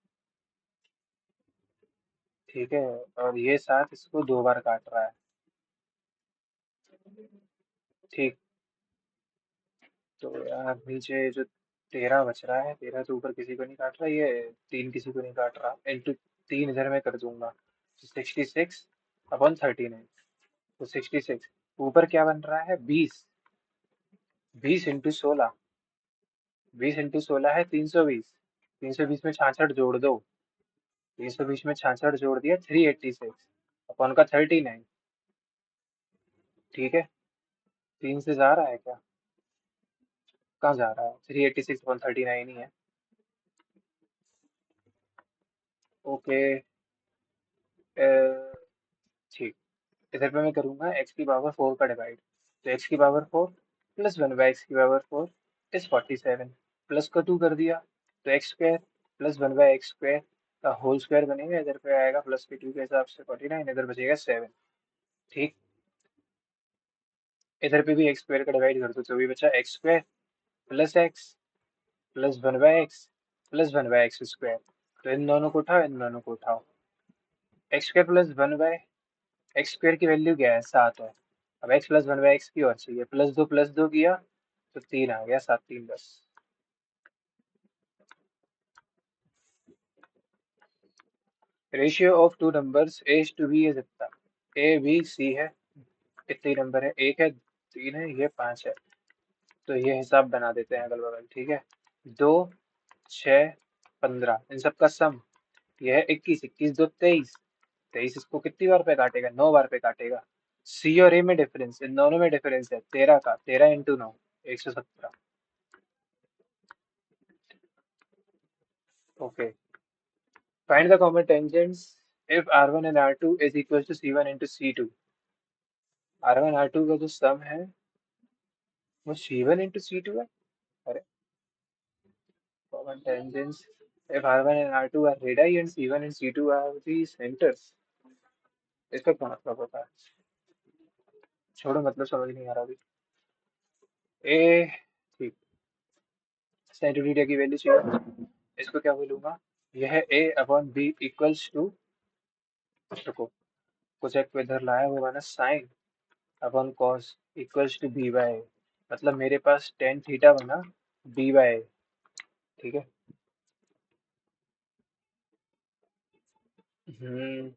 ठीक है, और ये 7 इसको 2 बार काट रहा है, ठीक। तो यार नीचे जो 13 बच रहा है, 13 तो ऊपर किसी को नहीं काट रहा, ये 3 किसी को नहीं काट रहा, इंटू 3 इधर मैं कर दूंगा, 66/39, तो 66 ऊपर क्या बन रहा है, 20, 20 इंटू 16, 20 इंटू 16 है 320, 320 में 66 जोड़ दो, 320 में 66 जोड़ दिया 386 अपॉन का 39, ठीक है। 3 से जा रहा है क्या, कहाँ जा रहा है, 386/39 ही है। ओके, ठीक, इधर पे मैं करूंगा x⁴ का डिवाइड, तो x⁴ plus 1/x⁴ is 47, plus का 2 कर दिया, तो x² प्लस 1/x² का होल स्क्वायर बनेगा, इधर पे आएगा प्लस के 2 के हिसाब से 49, इधर बचेगा 7, ठीक। इधर पे भी x² का डिवाइड कर दो तो भी बचा x² plus x plus 1/x plus 1/x², तो इन दोनों को उठाओ, इन दोनों को उठाओ, x square plus one by x square की वैल्यू क्या है, 7 है। अब x plus one by x की और चाहिए, प्लस दो किया तो 3 आ गया, 7 3 10। Ratio of two numbers A to B है कितना, ए बी सी है, कितने नंबर है, एक है, तीन है, ये 5 है। तो ये हिसाब बना देते हैं अगल बगल, ठीक है। 2 6 15 इन सब का सम, ये है 21, 21 2 23, 23 इसको कितनी बार पे काटेगा, 9 बार पे काटेगा। सी और ए में डिफरेंस, इन दोनों में डिफरेंस है 13 का, 13 × 9 117। Okay, find the common tangents if R1 and R2 is equal to C1 into C2। R1 R2 का जो सम है वो C1 into C2 है। अरे, common tangents if R1 and R2 are radii and C1 and C2 are the centers। इसका क्या मतलब होता है, छोड़ो, मतलब समझ नहीं आ रहा अभी। ए, ठीक, साइन थीटा की वैल्यू चाहिए, इसको क्या बोलूंगा, यह A upon B equals to, रुको, कुछ एक को इधर लाया होगा ना, sine upon cos equals to B by A. मतलब मेरे पास टेन थीटा बना बी बाय ए, ठीक है। हम्म,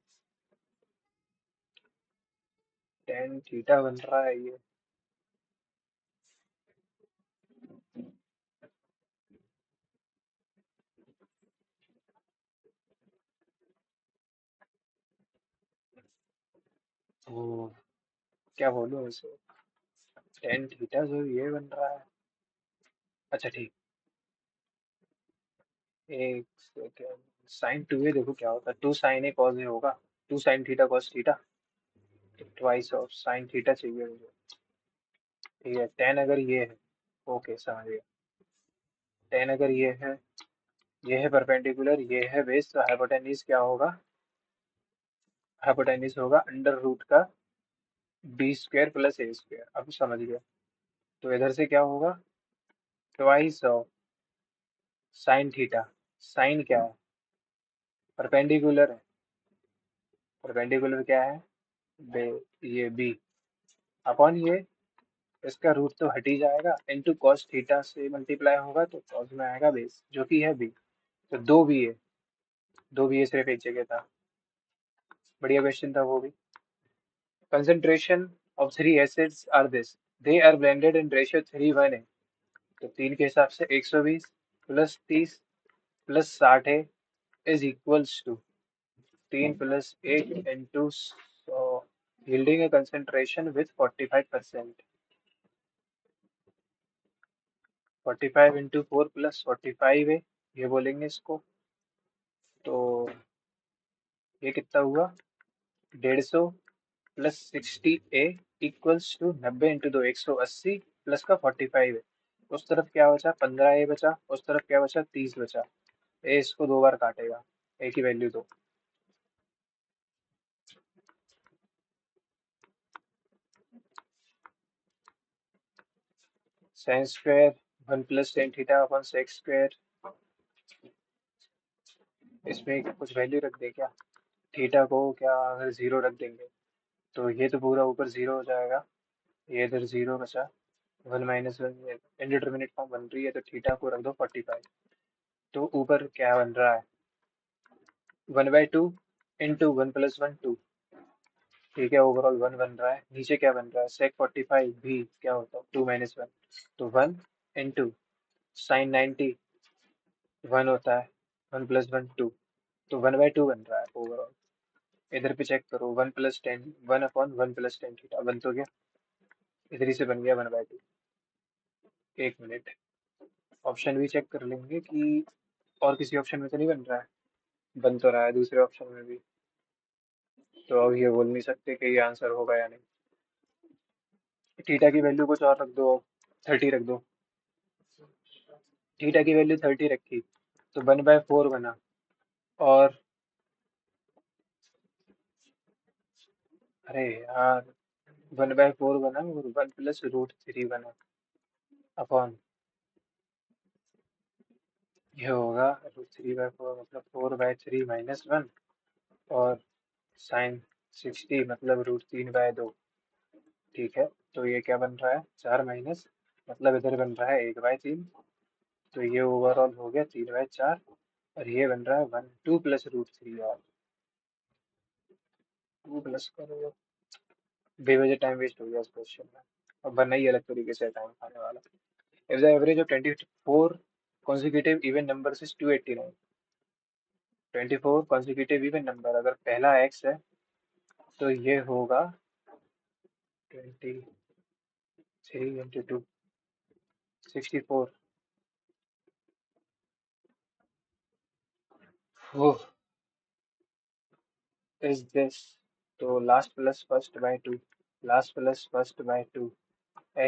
टेन थीटा बन रहा है ये। ओ, क्या बोलूं इसे, टेन थीटा जो ये बन रहा है। अच्छा ठीक, एक सेकेंड, साइन टू ए देखो क्या होता है, two sine A cos A होगा, two sine theta cos theta, तो ट्वाइस ऑफ साइन थीटा चाहिए मुझे। ठीक है, टेन अगर ये है, ओके समझ गया, टेन अगर ये है परपेंडिकुलर, ये है बेस, तो हाइपोटेन्यूज क्या होगा, हाइपोटेन्यूज होगा अंडर रूट का B square plus A square. अब समझ गया, तो इधर से क्या होगा, twice of sine theta, sine क्या है, परपेंडिकुलर है, परपेंडिकुलर क्या है, बे, ये बी, अपॉन ये, इसका रूट तो हट ही जाएगा, इनटू कॉस थीटा से मल्टीप्लाई होगा तो कॉस में आएगा बेस जो कि है बी। तो दो बी है, दो बी है, सिर्फ एक जगह था। बढ़िया क्वेश्चन था वो भी। Concentration of three acids are this, they are blended in ratio 3:1 है। तो तीन के हिसाब से 120 प्लस 30 प्लस 60 है is equals to 3 + 8 × 100, yielding a concentration with 45%। 45 × 4 + 45 है, ये बोलेंगे इसको, तो ये कितना हुआ, 150 plus 60 A equals to 90 × 2 180 plus का 45 है। उस तरफ क्या बचा, 15 ए बचा, उस तरफ क्या बचा, 30 बचा। ए इसको 2 बार काटेगा, ए की वैल्यू दो, साइन स्क्वायर 1 + tan θ/sec²। इसमें कुछ वैल्यू रख दे क्या, थीटा को क्या अगर जीरो रख देंगे तो ये तो पूरा ऊपर जीरो हो जाएगा, ये इधर जीरो बचा, 1 - 1 इनडिटर्मिनेट फॉर्म बन रही है, तो थीटा को रख दो 45। तो ऊपर क्या बन रहा है, 1/2 इंटू 1 + 1 2, ठीक है, ओवरऑल 1 बन रहा है। नीचे क्या बन रहा है, सेक 45 भी क्या होता है, 2 - 1, तो 1 इंटू साइन 90 1 होता है, 1 + 1 2, तो 1/2 बन रहा है ओवरऑल। इधर पे चेक करो, 1 + 10 1/1 + tan θ बन तो गया, इधर ही से बन गया 1/2। एक मिनट, ऑप्शन भी चेक कर लेंगे कि और किसी ऑप्शन में तो नहीं बन रहा है, बन तो रहा है दूसरे ऑप्शन में भी, तो अब ये बोल नहीं सकते कि ये आंसर होगा या नहीं। थीटा की वैल्यू कुछ और रख दो, 30 रख दो, थीटा की वैल्यू 30 रखी तो 1/4 बना, और अरे यार, 1/4 बना और 1 + √3 बना, अपॉन ये होगा √3/4, मतलब 4/3 - 1, और साइन 60 मतलब √3/2। ठीक है, तो ये क्या बन रहा है, 4 माइनस, मतलब इधर बन रहा है 1/3। तो ये ओवरऑल हो गया 3/4। और ये बन रहा है 2 प्लस √3 यार। 2 प्लस करो, बेवजह टाइम वेस्ट हो गया इस क्वेश्चन में। अब बनना ही अलग तरीके से टाइम खाने वाला। If the average of 24 consecutive even numbers is 289। 24 consecutive even number अगर पहला x है तो ये होगा 23 × 2 64। ओह, इज दिस, तो last plus first by 2, last plus first by 2,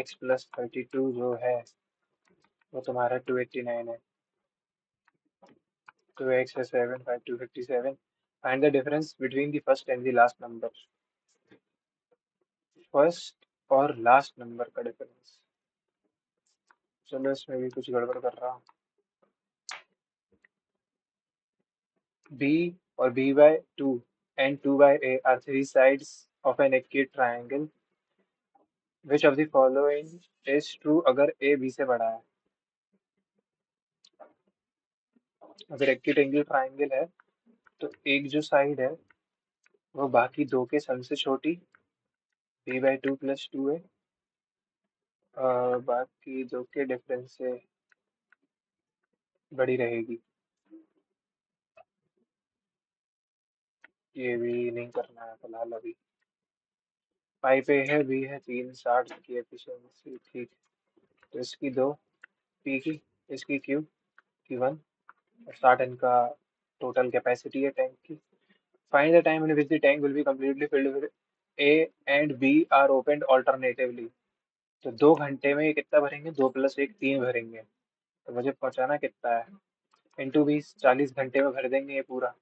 x plus 32 जो है वो तुम्हारा 289 है। तो x है 7 by 257। Find the difference between the first and the last number. First और लास्ट नंबर का डिफरेंस। चलो इसमें भी कुछ गड़बड़ कर रहा हूँ। b और b/2 and 2/a are three sides of an acute triangle. Which of the following is true अगर a b से बड़ा है। अगर एक्यूट एंगल ट्राइंगल है तो एक जो साइड है वो बाकी दो के सम से छोटी, b/2 + 2a, और बाकी दो के डिफरेंस से बड़ी रहेगी। ये भी नहीं करना है फिलहाल अभी। पाई पे है, बी है 360 की एफिशिएंसी, ठीक। तो इसकी 2, पी की, इसकी क्यू की 1, और 60 इनका टोटल कैपेसिटी है टैंक की। Find the time in which the tank will be completely filled with A and B are opened alternatively. तो 2 घंटे में ये कितना भरेंगे, 2 + 1 3 भरेंगे। तो मुझे पहुंचाना कितना है, इंटू 20, 40 घंटे में भर देंगे ये पूरा।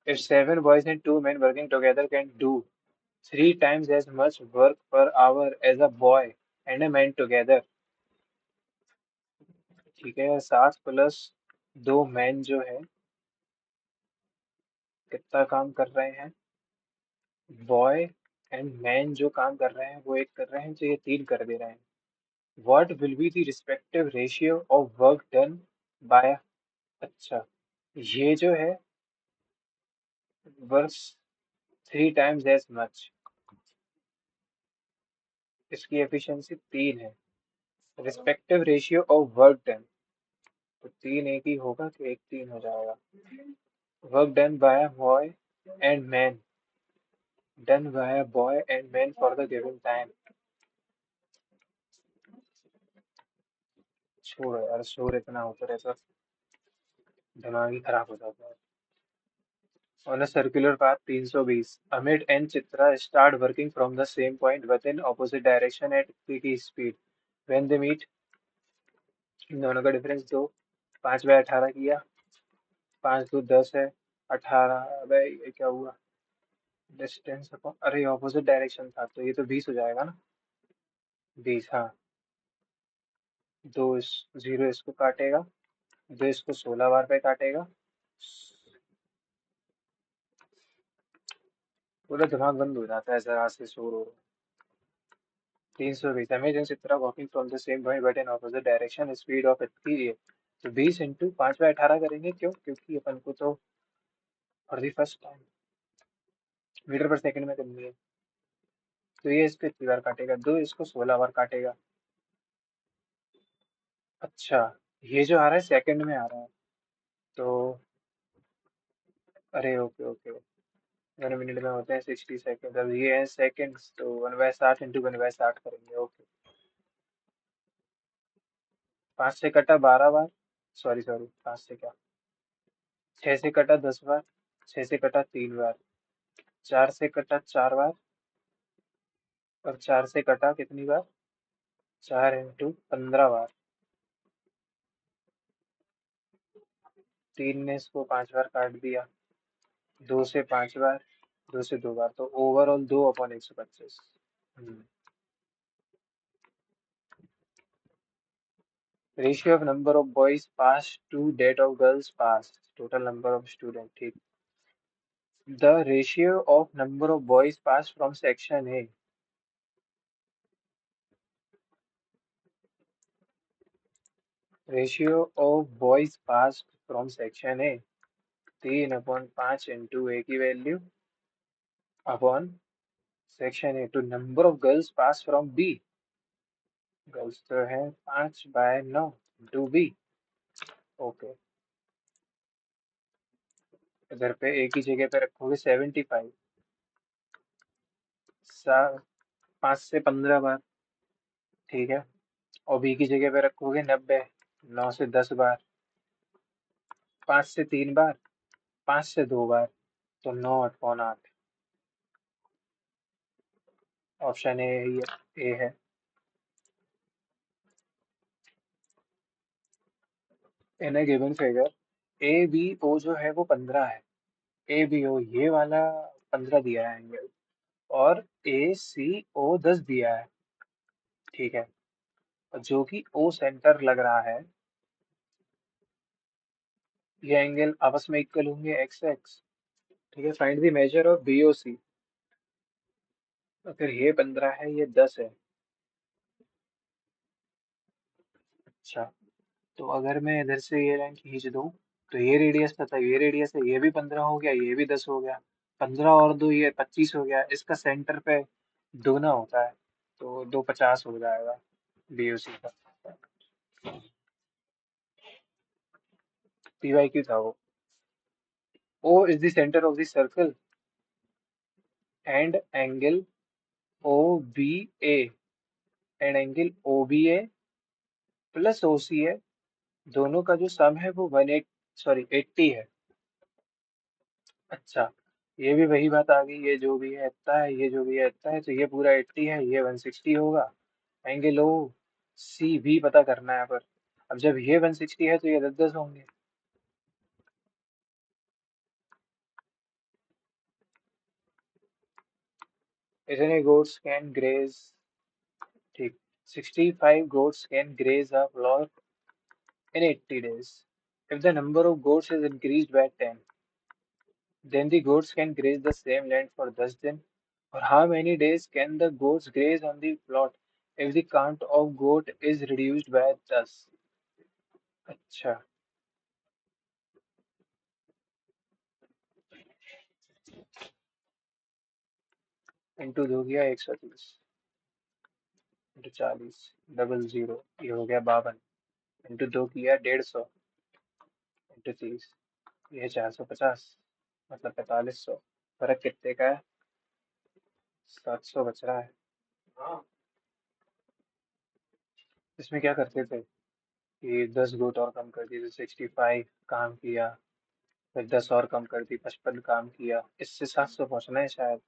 If 7 boys and 2 men working together can do 3 times as much work per hour as a boy and a man together। ठीक है, 7 + 2 मैन जो है कितना काम कर रहे हैं, बॉय एंड मैन जो काम कर रहे हैं वो एक कर रहे हैं, तो ये 3 कर दे रहे हैं। What will be the respective ratio of work done by, अच्छा, ये जो है वर्क्स 3 times as much, इसकी एफिशिएंसी 3 है। Respective ratio of work done, तो 3 एक ही होगा कि 1 3 हो जाएगा। Work done bye boy and man, done by boy and man for the given time. छोड़ो यार, शोर इतना होता रहता, दिमाग ही खराब हो जाता है। On a circular path 320, Amit and Chitra start working from the same point but in opposite direction at quick speed. When they meet, इन दोनों का डिफरेंस 2, 5/18 किया, 5 2 10 है, 18, अबे ये क्या हुआ, डिस्टेंस अपॉन, अरे ऑपोजिट डायरेक्शन था तो ये तो 20 हो जाएगा ना। 20, हाँ। 2 0 इसको काटेगा, 2 इसको 16 बार पे काटेगा। पूरा दिमाग बंद हो जाता है जरा से शोर हो। 320, amaze and Chitra walking from the same point but in opposite direction, speed of इतनी है। तो 20 इंटू 5/18 करेंगे, क्यों, क्योंकि अपन को तो for the first time metre per second में करनी है। तो ये इसको इतनी बार काटेगा, 2 इसको 16 बार काटेगा। अच्छा, ये जो आ रहा है सेकंड में आ रहा है, तो अरे ओके ओके, 1 मिनट में होते हैं 60 सेकेंड, अब ये है सेकेंड्स, तो 1/60 इंटू 1/60 करेंगे, ओके। 5 से कटा 12 बार, सॉरी सॉरी, 5 से क्या, 6 से कटा 10 बार, 6 से कटा 3 बार, 4 से कटा 4 बार, और 4 से कटा कितनी बार, 4 इंटू 15 बार। 3 ने इसको 5 बार काट दिया, 2 से 5 बार, 2 से 2 बार, तो overall 2/125। Ratio of number of boys pass to that of girls pass, total number of student, ठीक। The ratio of number of boys pass from section A, ratio of boys pass from section A 3/5 into A की value upon section A to number of girls pass from B, girls तो है 5/9 into B. Okay, इधर पे ए की जगह पे रखोगे 75, 5 से 15 बार, ठीक है। और बी की जगह पे रखोगे 90, 9 से 10 बार, 5 से 3 बार, 5 से 2 बार, तो 9/8। ऑप्शन ए है। In a given figure A B O जो है वो 15 है, ए बी ओ ये वाला 15 दिया है एंगल, और ए सी ओ 10 दिया है, ठीक है। और जो कि ओ सेंटर लग रहा है, ये एंगल आपस में इक्वल होंगे एक्स एक्स, ठीक है। Find the measure of B O C, अगर ये 15 है ये 10 है। अच्छा, तो अगर मैं इधर से ये लाइन खींच दूं, तो ये रेडियस था, ये रेडियस है, ये भी 15 हो गया, ये भी 10 हो गया, 15 और 2 ये 25 हो गया, इसका सेंटर पे दोगुना होता है, तो 250 हो जाएगा बीओसी का। पी वाई क्यू था वो। O is the centre of the circle and angle O B A, and angle O B A plus O C A, दोनों का जो सम है वो 80 है। अच्छा, ये भी वही बात आ गई, ये जो भी है इतना है, ये जो भी है इतना है, तो ये पूरा 80 है, ये 160 होगा। एंगल ओ सी भी पता करना है, पर अब जब ये 160 है तो ये 10-10 होंगे। इतने गोट्स कैन ग्रेज, ठीक, 65 goats can graze a flock in 80 days. If the number of goats is increased by 10, then the goats can graze the same land for 10 दिन. Or how many days can the goats graze on the plot if the count of goat is reduced by 10? अच्छा, into दो किया 130, into 40, double zero, ये हो गया 52, into दो किया 150, into 30, ये 450, मतलब 4500। फर्क कितने का है? 700 बच रहा है। इसमें क्या करते थे कि 10 गोट और कम कर दिए तो 65 काम किया, फिर 10 और कम कर दी 55 काम किया, इससे 700 पहुंचना है शायद,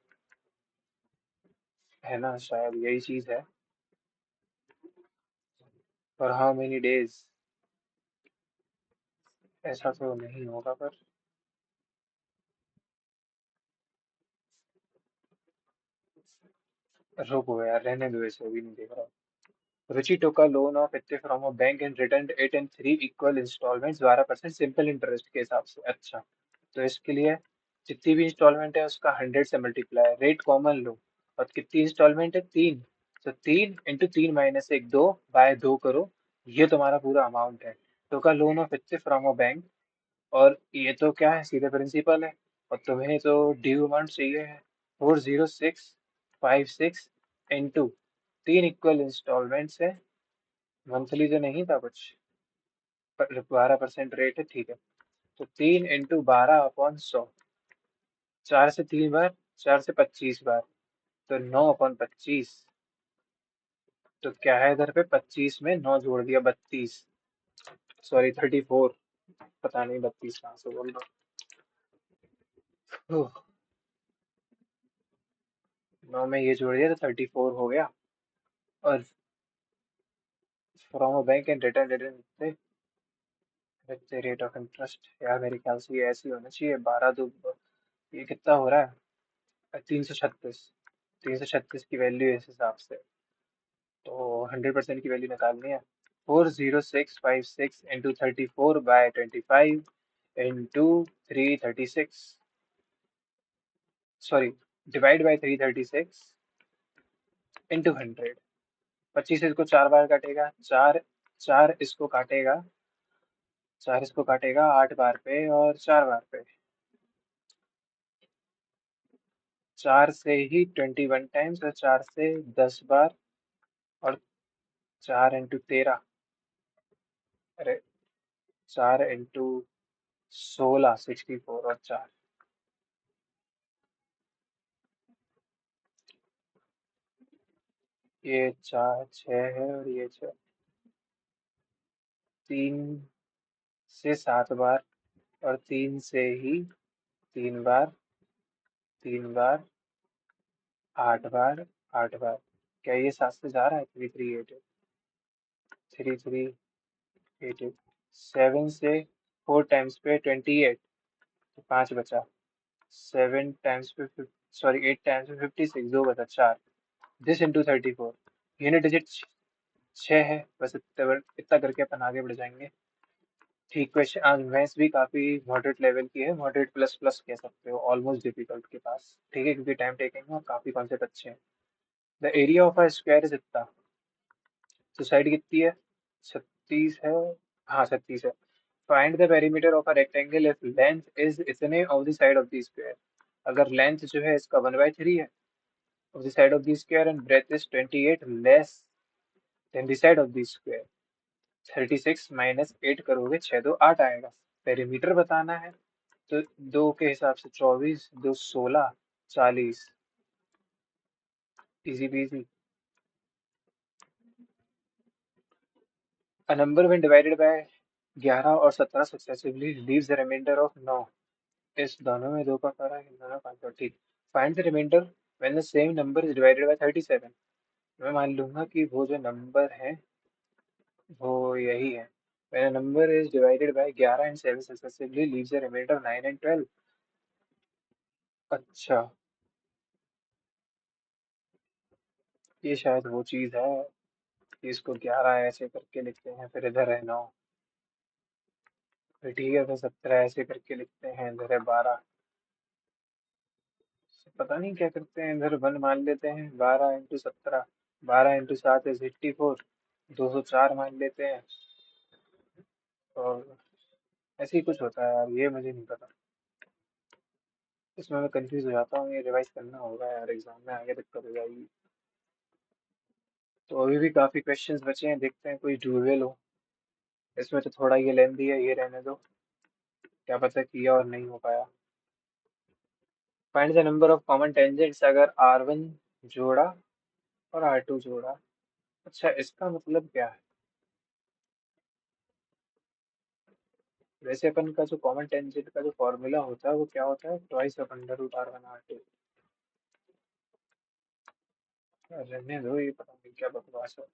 है ना, शायद यही चीज है। और हाउ मेनी डेज, ऐसा तो नहीं होगा, पर रुको यार, रहने दो, ऐसे भी नहीं देख रहा। रुचि took a loan of इतने from a bank and returned it in 3 equal installments, 12% simple interest के हिसाब से। अच्छा, तो इसके लिए जितनी भी इंस्टॉलमेंट है उसका 100 से मल्टीप्लाई, रेट कॉमन लो, और कितनी इंस्टॉलमेंट है, 3, तो 3 × 3 - 1, 2/2 करो, ये तुम्हारा पूरा अमाउंट है। टोका लोन ऑफ इतने फ्रॉम अ बैंक, और ये तो क्या है, सीधे प्रिंसिपल है, और तुम्हें तो ड्यू अमाउंट चाहिए है 40656 इंटू 3 इक्वल इंस्टॉलमेंट्स है, मंथली तो नहीं था कुछ, 12% रेट है, ठीक है। तो 3 × 12/100, 4 से 3 बार, 4 से 25 बार, तो 9/25, तो क्या है इधर पे 25 में 9 जोड़ दिया 32, सॉरी 34, पता नहीं 32 कहाँ से बोल रहा हूँ। 9 में ये जोड़ दिया तो 34 हो गया। और from a bank and return return with rate of interest, यार मेरे ख्याल से ये ऐसे ही होना चाहिए, 12 2, ये कितना हो रहा है, 336, 336 की वैल्यू इस हिसाब से, तो 100% की वैल्यू निकालनी है। 40656 into 34 by 25 into 336, sorry, divide by 336 into 100। 25 इसको 4 बार काटेगा, चार चार इसको काटेगा, 8 बार पे और 4 बार पे। 4 से ही 21 टाइम्स और 4 से 10 बार, और 4 इंटू 13, अरे 4 इंटू 16, 64, और 4, ये 4 6 है और ये 6, 3 से 7 बार और 3 से ही 3 बार, 3 बार, 8 बार, 8 बार। क्या ये 7 से जा रहा है? 3388, 3388, 7 से 4 टाइम्स पे 28, तो 5 बचा। 7 टाइम्स पे, सॉरी 8 टाइम्स पे 56, 2 बचा, 4। दिस इंटू 34, यूनिट डिजिट 6 है, बस इतना करके अपन आगे बढ़ जाएंगे। ठीक, क्वेश्चन आज मैथ्स भी काफी मॉडरेट लेवल की है, मॉडरेट प्लस प्लस कह सकते हो, ऑलमोस्ट डिफिकल्ट के पास। ठीक है, क्योंकि टाइम टेकिंग है और काफी कॉन्सेप्ट अच्छे हैं। The area of a square is इतना, तो साइड कितनी है? 36 है, हाँ 36 है। Find the perimeter of a rectangle if length is इतने of the side of the square. अगर लेंथ जो है इसका 1/3 है of the side of the square and breadth is 28 less than the side of the square, 36 minus 8 करोगे, 6 2 8 आएगा। Perimeter बताना है, तो 2 के हिसाब से 24, 2 16, 40, easy PG. A number when divided by 11 और 17 successively leaves the remainder of 9। इस दोनों में 2 का फर्क है, इन दोनों 5 का, ठीक। Find the remainder when the same number is divided by 37। मैं मान लूंगा कि वो जो नंबर है वो यही है। When a number is divided by 11 and 7 successively leaves the remainder 9 and 12। अच्छा, ये शायद वो चीज है कि इसको 11 ऐसे करके लिखते हैं, फिर इधर है 9, फिर ठीक है, फिर 17 ऐसे करके लिखते हैं, इधर है 12। पता नहीं क्या करते हैं, इधर 1 मान लेते हैं, 12 इंटू 17, 12 इंटू 7 इज 84, 204 मान लेते हैं, और ऐसे ही कुछ होता है यार, ये मुझे नहीं पता। इसमें मैं कंफ्यूज हो जाता हूँ, ये रिवाइज करना होगा यार, एग्जाम में आगे दिक्कत हो जाएगी। तो अभी भी काफी क्वेश्चंस बचे हैं, देखते हैं कोई डुएल हो। इसमें तो थोड़ा ये लेंथी है, ये रहने दो, क्या पता किया और नहीं हो पाया। Find the number of common tangents अगर R1 जोड़ा और R2 जोड़ा। अच्छा, इसका मतलब क्या है? वैसे अपन का जो कॉमन टेंजेंट का जो फॉर्मूला होता है वो क्या होता है? Twice of under root R1 R2। रहने दो, ये पता नहीं क्या बकवास है।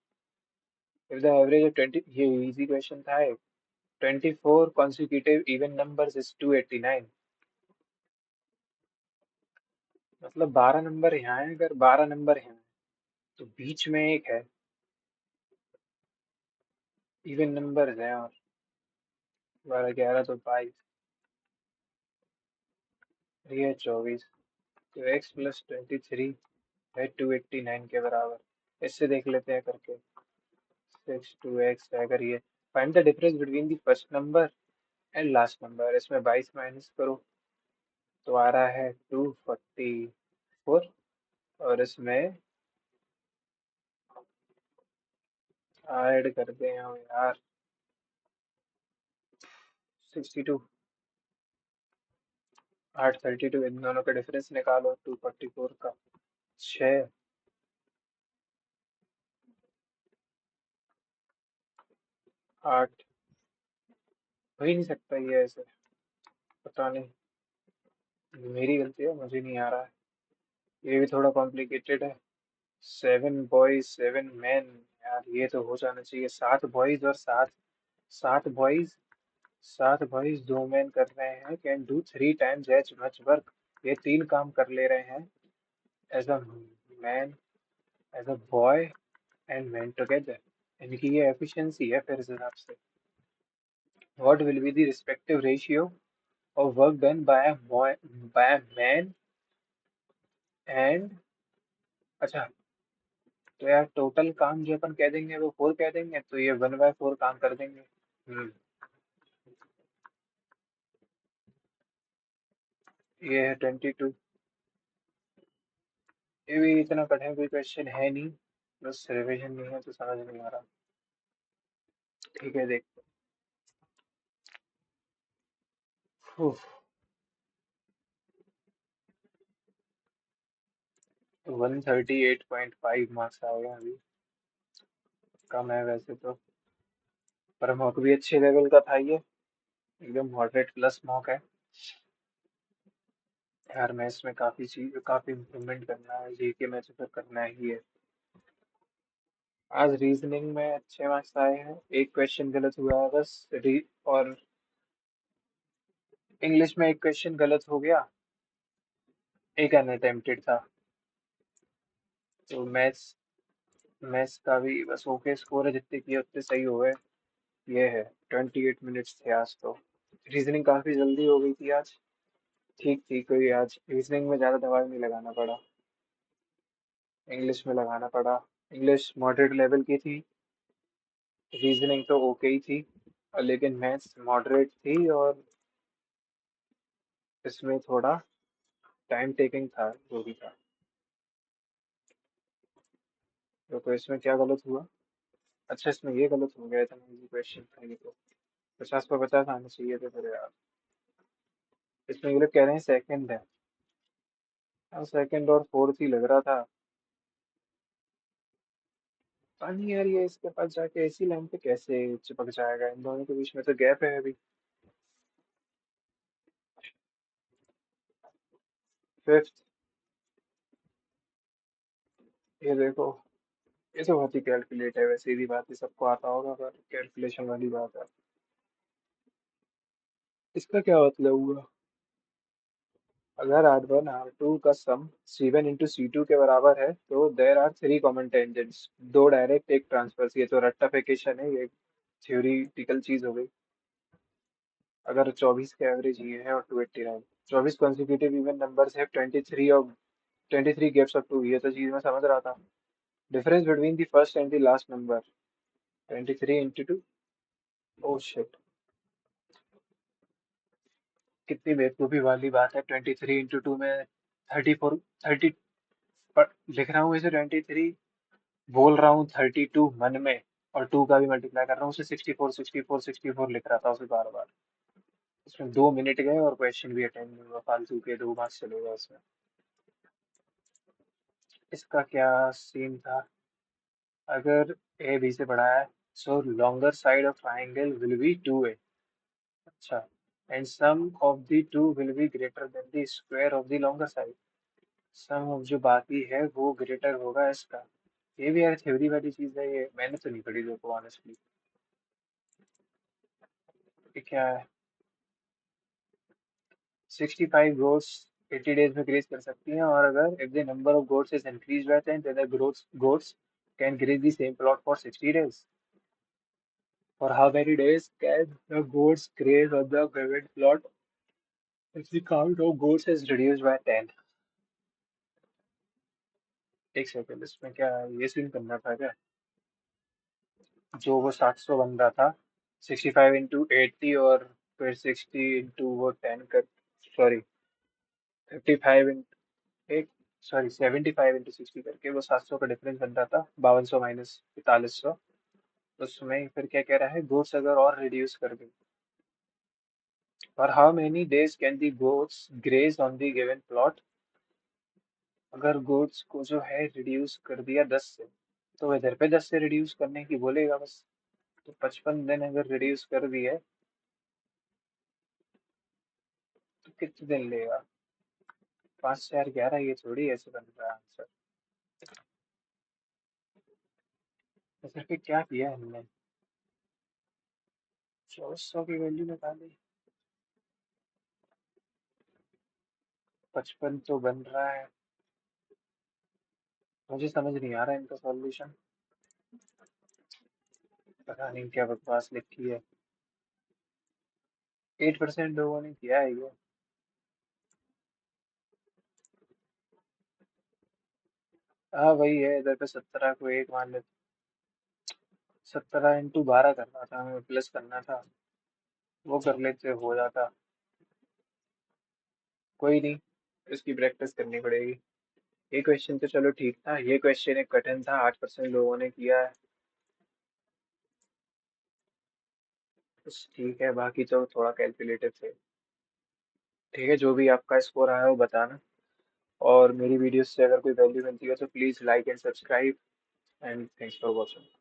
इफ द एवरेज ऑफ 20, ये इजी क्वेश्चन था। 24 consecutive even numbers is 289। मतलब 12 नंबर यहाँ है, अगर 12 नंबर यहाँ है तो बीच में एक है, इवन नंबर है, और 12 11 तो 22, ये है 24, तो x प्लस 23 है 289 के बराबर। इससे देख लेते हैं करके, 6 2x है अगर ये। Find the difference between the first number and last number. इसमें 22 माइनस करो तो आ रहा है 244, और इसमें ऐड करते हैं हम यार 62, 832, इन दोनों का डिफरेंस निकालो 244 का, 6, 8, हो ही नहीं सकता ये ऐसे, पता नहीं, मेरी गलती है, मुझे नहीं आ रहा है। ये भी थोड़ा कॉम्प्लिकेटेड है। 7 बॉयज 7 मैन, यार ये तो हो जाना चाहिए। 7 बॉयज और 7 बॉयज, 7 बॉयज 2 मैन कर रहे हैं, can do 3 times as much work. ये 3 काम कर ले रहे हैं, as a man, as a boy and man together. इनकी ये एफिशिएंसी है फिर इस हिसाब से। What will be the respective ratio of work done by man and, अच्छा, तो यार टोटल काम जो अपन कह देंगे वो 4 कह देंगे, तो ये 1/4 काम कर देंगे। हम्म, ये है 22। ये भी इतना कठिन कोई क्वेश्चन है नहीं, बस रिवीजन नहीं है तो समझ नहीं आ रहा। ठीक है देख। 138.5 मार्क्स आएगा अभी। कम है वैसे तो, पर मॉक भी अच्छे लेवल का था ये, एकदम मॉडरेट प्लस मॉक है। यार मैं इसमें काफी इम्प्रूवमेंट करना है, जीके में तो फिर करना ही है। आज रीजनिंग में अच्छे मार्क्स आए हैं, एक क्वेश्चन गलत हुआ है बस। और इंग्लिश में एक क्वेश्चन गलत हो गया, एक अनअटेम्प्टेड था। तो मैथ्स मैथ्स का भी बस ओके स्कोर है, जितने किए उतने सही हुए। ये है 28 मिनट्स थे आज तो। रीजनिंग काफी जल्दी हो गई थी आज। ठीक थी, कोई आज रीजनिंग में ज्यादा दिमाग नहीं लगाना पड़ा, इंग्लिश में लगाना पड़ा। इंग्लिश मॉडरेट लेवल की थी, रीजनिंग तो ओके ही थी, और लेकिन मैथ्स मॉडरेट थी, और इसमें थोड़ा टाइम टेकिंग था जो भी था। तो इसमें क्या गलत हुआ? अच्छा, इसमें ये गलत हो गया था, इजी क्वेश्चन था ये तो। 50 पर 50 आने चाहिए थे फिर यार। इसमें ये लोग कह रहे हैं सेकंड है, और सेकंड और फोर्थ ही लग रहा था। पता नहीं यार, ये इसके पास जाके ऐसी लाइन पे कैसे चिपक जाएगा, इन दोनों के बीच में तो गैप है अभी। फिफ्थ, ये देखो, ये तो बहुत ही कैलकुलेट है, वैसे सीधी बात है, सबको आता होगा, पर कैलकुलेशन वाली बात है। इसका क्या मतलब हुआ? अगर R1 R2 का सम C1 into C2 के बराबर है तो देर आर 3 कॉमन टेंजेंट्स, दो डायरेक्ट एक ट्रांसवर्स। ये तो रट्टाफिकेशन है, ये थ्योरिटिकल चीज हो गई। अगर 24 के एवरेज ये है और 289, 24 कॉन्सिक्यूटिव इवन नंबर्स है, 23 गैप्स ऑफ टू, ये तो चीज मैं समझ रहा था। Difference between the first and the last number 23 into 2। Oh shit, कितनी बेवकूफी वाली बात है, 23 into 2 में 34, 30, लिख रहा हूँ इसे 23, बोल रहा हूँ 32 मन में, और 2 का भी मल्टीप्लाई कर रहा हूँ उसे 64 लिख रहा था उसे बार बार। इसमें 2 मिनट गए और क्वेश्चन भी अटेंड नहीं हुआ, फालतू के 2 मार्क्स चले गए इसमें। इसका क्या सीन था? अगर ए बी से बड़ा है, so longer side of triangle will be 2a। अच्छा, and sum of the two will be greater than the square of the longer side. Sum of जो बाकी है वो ग्रेटर होगा इसका। ये भी यार थ्योरी वाली चीज है, ये मैंने तो नहीं पढ़ी देखो ऑनेस्टली। ये क्या है? 65 गोट्स 80 डेज में ग्रेज कर सकती हैं, और अगर if the number of goats is increase by 10 then the goats can graze the same plot for 60 days. For how many days can the goats graze on the given plot if the count of goats is reduced by 10? एक second, इसमें क्या है? ये scene करना था क्या? जो वो 700 बन रहा था, 65 into 80, और फिर 60 into वो 10 कर, सॉरी 55 एक, सॉरी 75 into 60 करके वो 700 का डिफरेंस बन रहा था, 5200 माइनस 4500। उसमें फिर क्या कह रहा है, गोट्स अगर और रिड्यूस कर दे, और how many days can the goats graze on the given plot. अगर गोट्स को जो है रिड्यूस कर दिया 10 से, तो इधर पे 10 से रिड्यूस करने की बोलेगा बस। तो 55 दिन अगर रिड्यूस कर दिए तो कितने दिन लेगा? 5 4 11, ये थोड़ी ऐसे बन रहा है आंसर। तो फिर क्या किया हमने? 2400 की वैल्यू निकाली, 55 तो बन रहा है। मुझे समझ नहीं आ रहा है इनका सॉल्यूशन। पता नहीं क्या बकवास लिखी है। 8% लोगों ने किया है ये। हाँ वही है, इधर पे 17 को एक मान लेते। 17 × 12 करना था हमें, प्लस करना था। वो कर लेते हो जाता। कोई नहीं, इसकी प्रैक्टिस करनी पड़ेगी। ये क्वेश्चन तो चलो ठीक था, ये क्वेश्चन एक कठिन था, 8% लोगों ने किया है। बस ठीक है, बाकी तो थोड़ा कैलकुलेटिव थे। ठीक है, जो भी आपका स्कोर आया वो बताना। और मेरी वीडियोस से अगर कोई वैल्यू मिलती है तो please like and subscribe, and thanks for watching.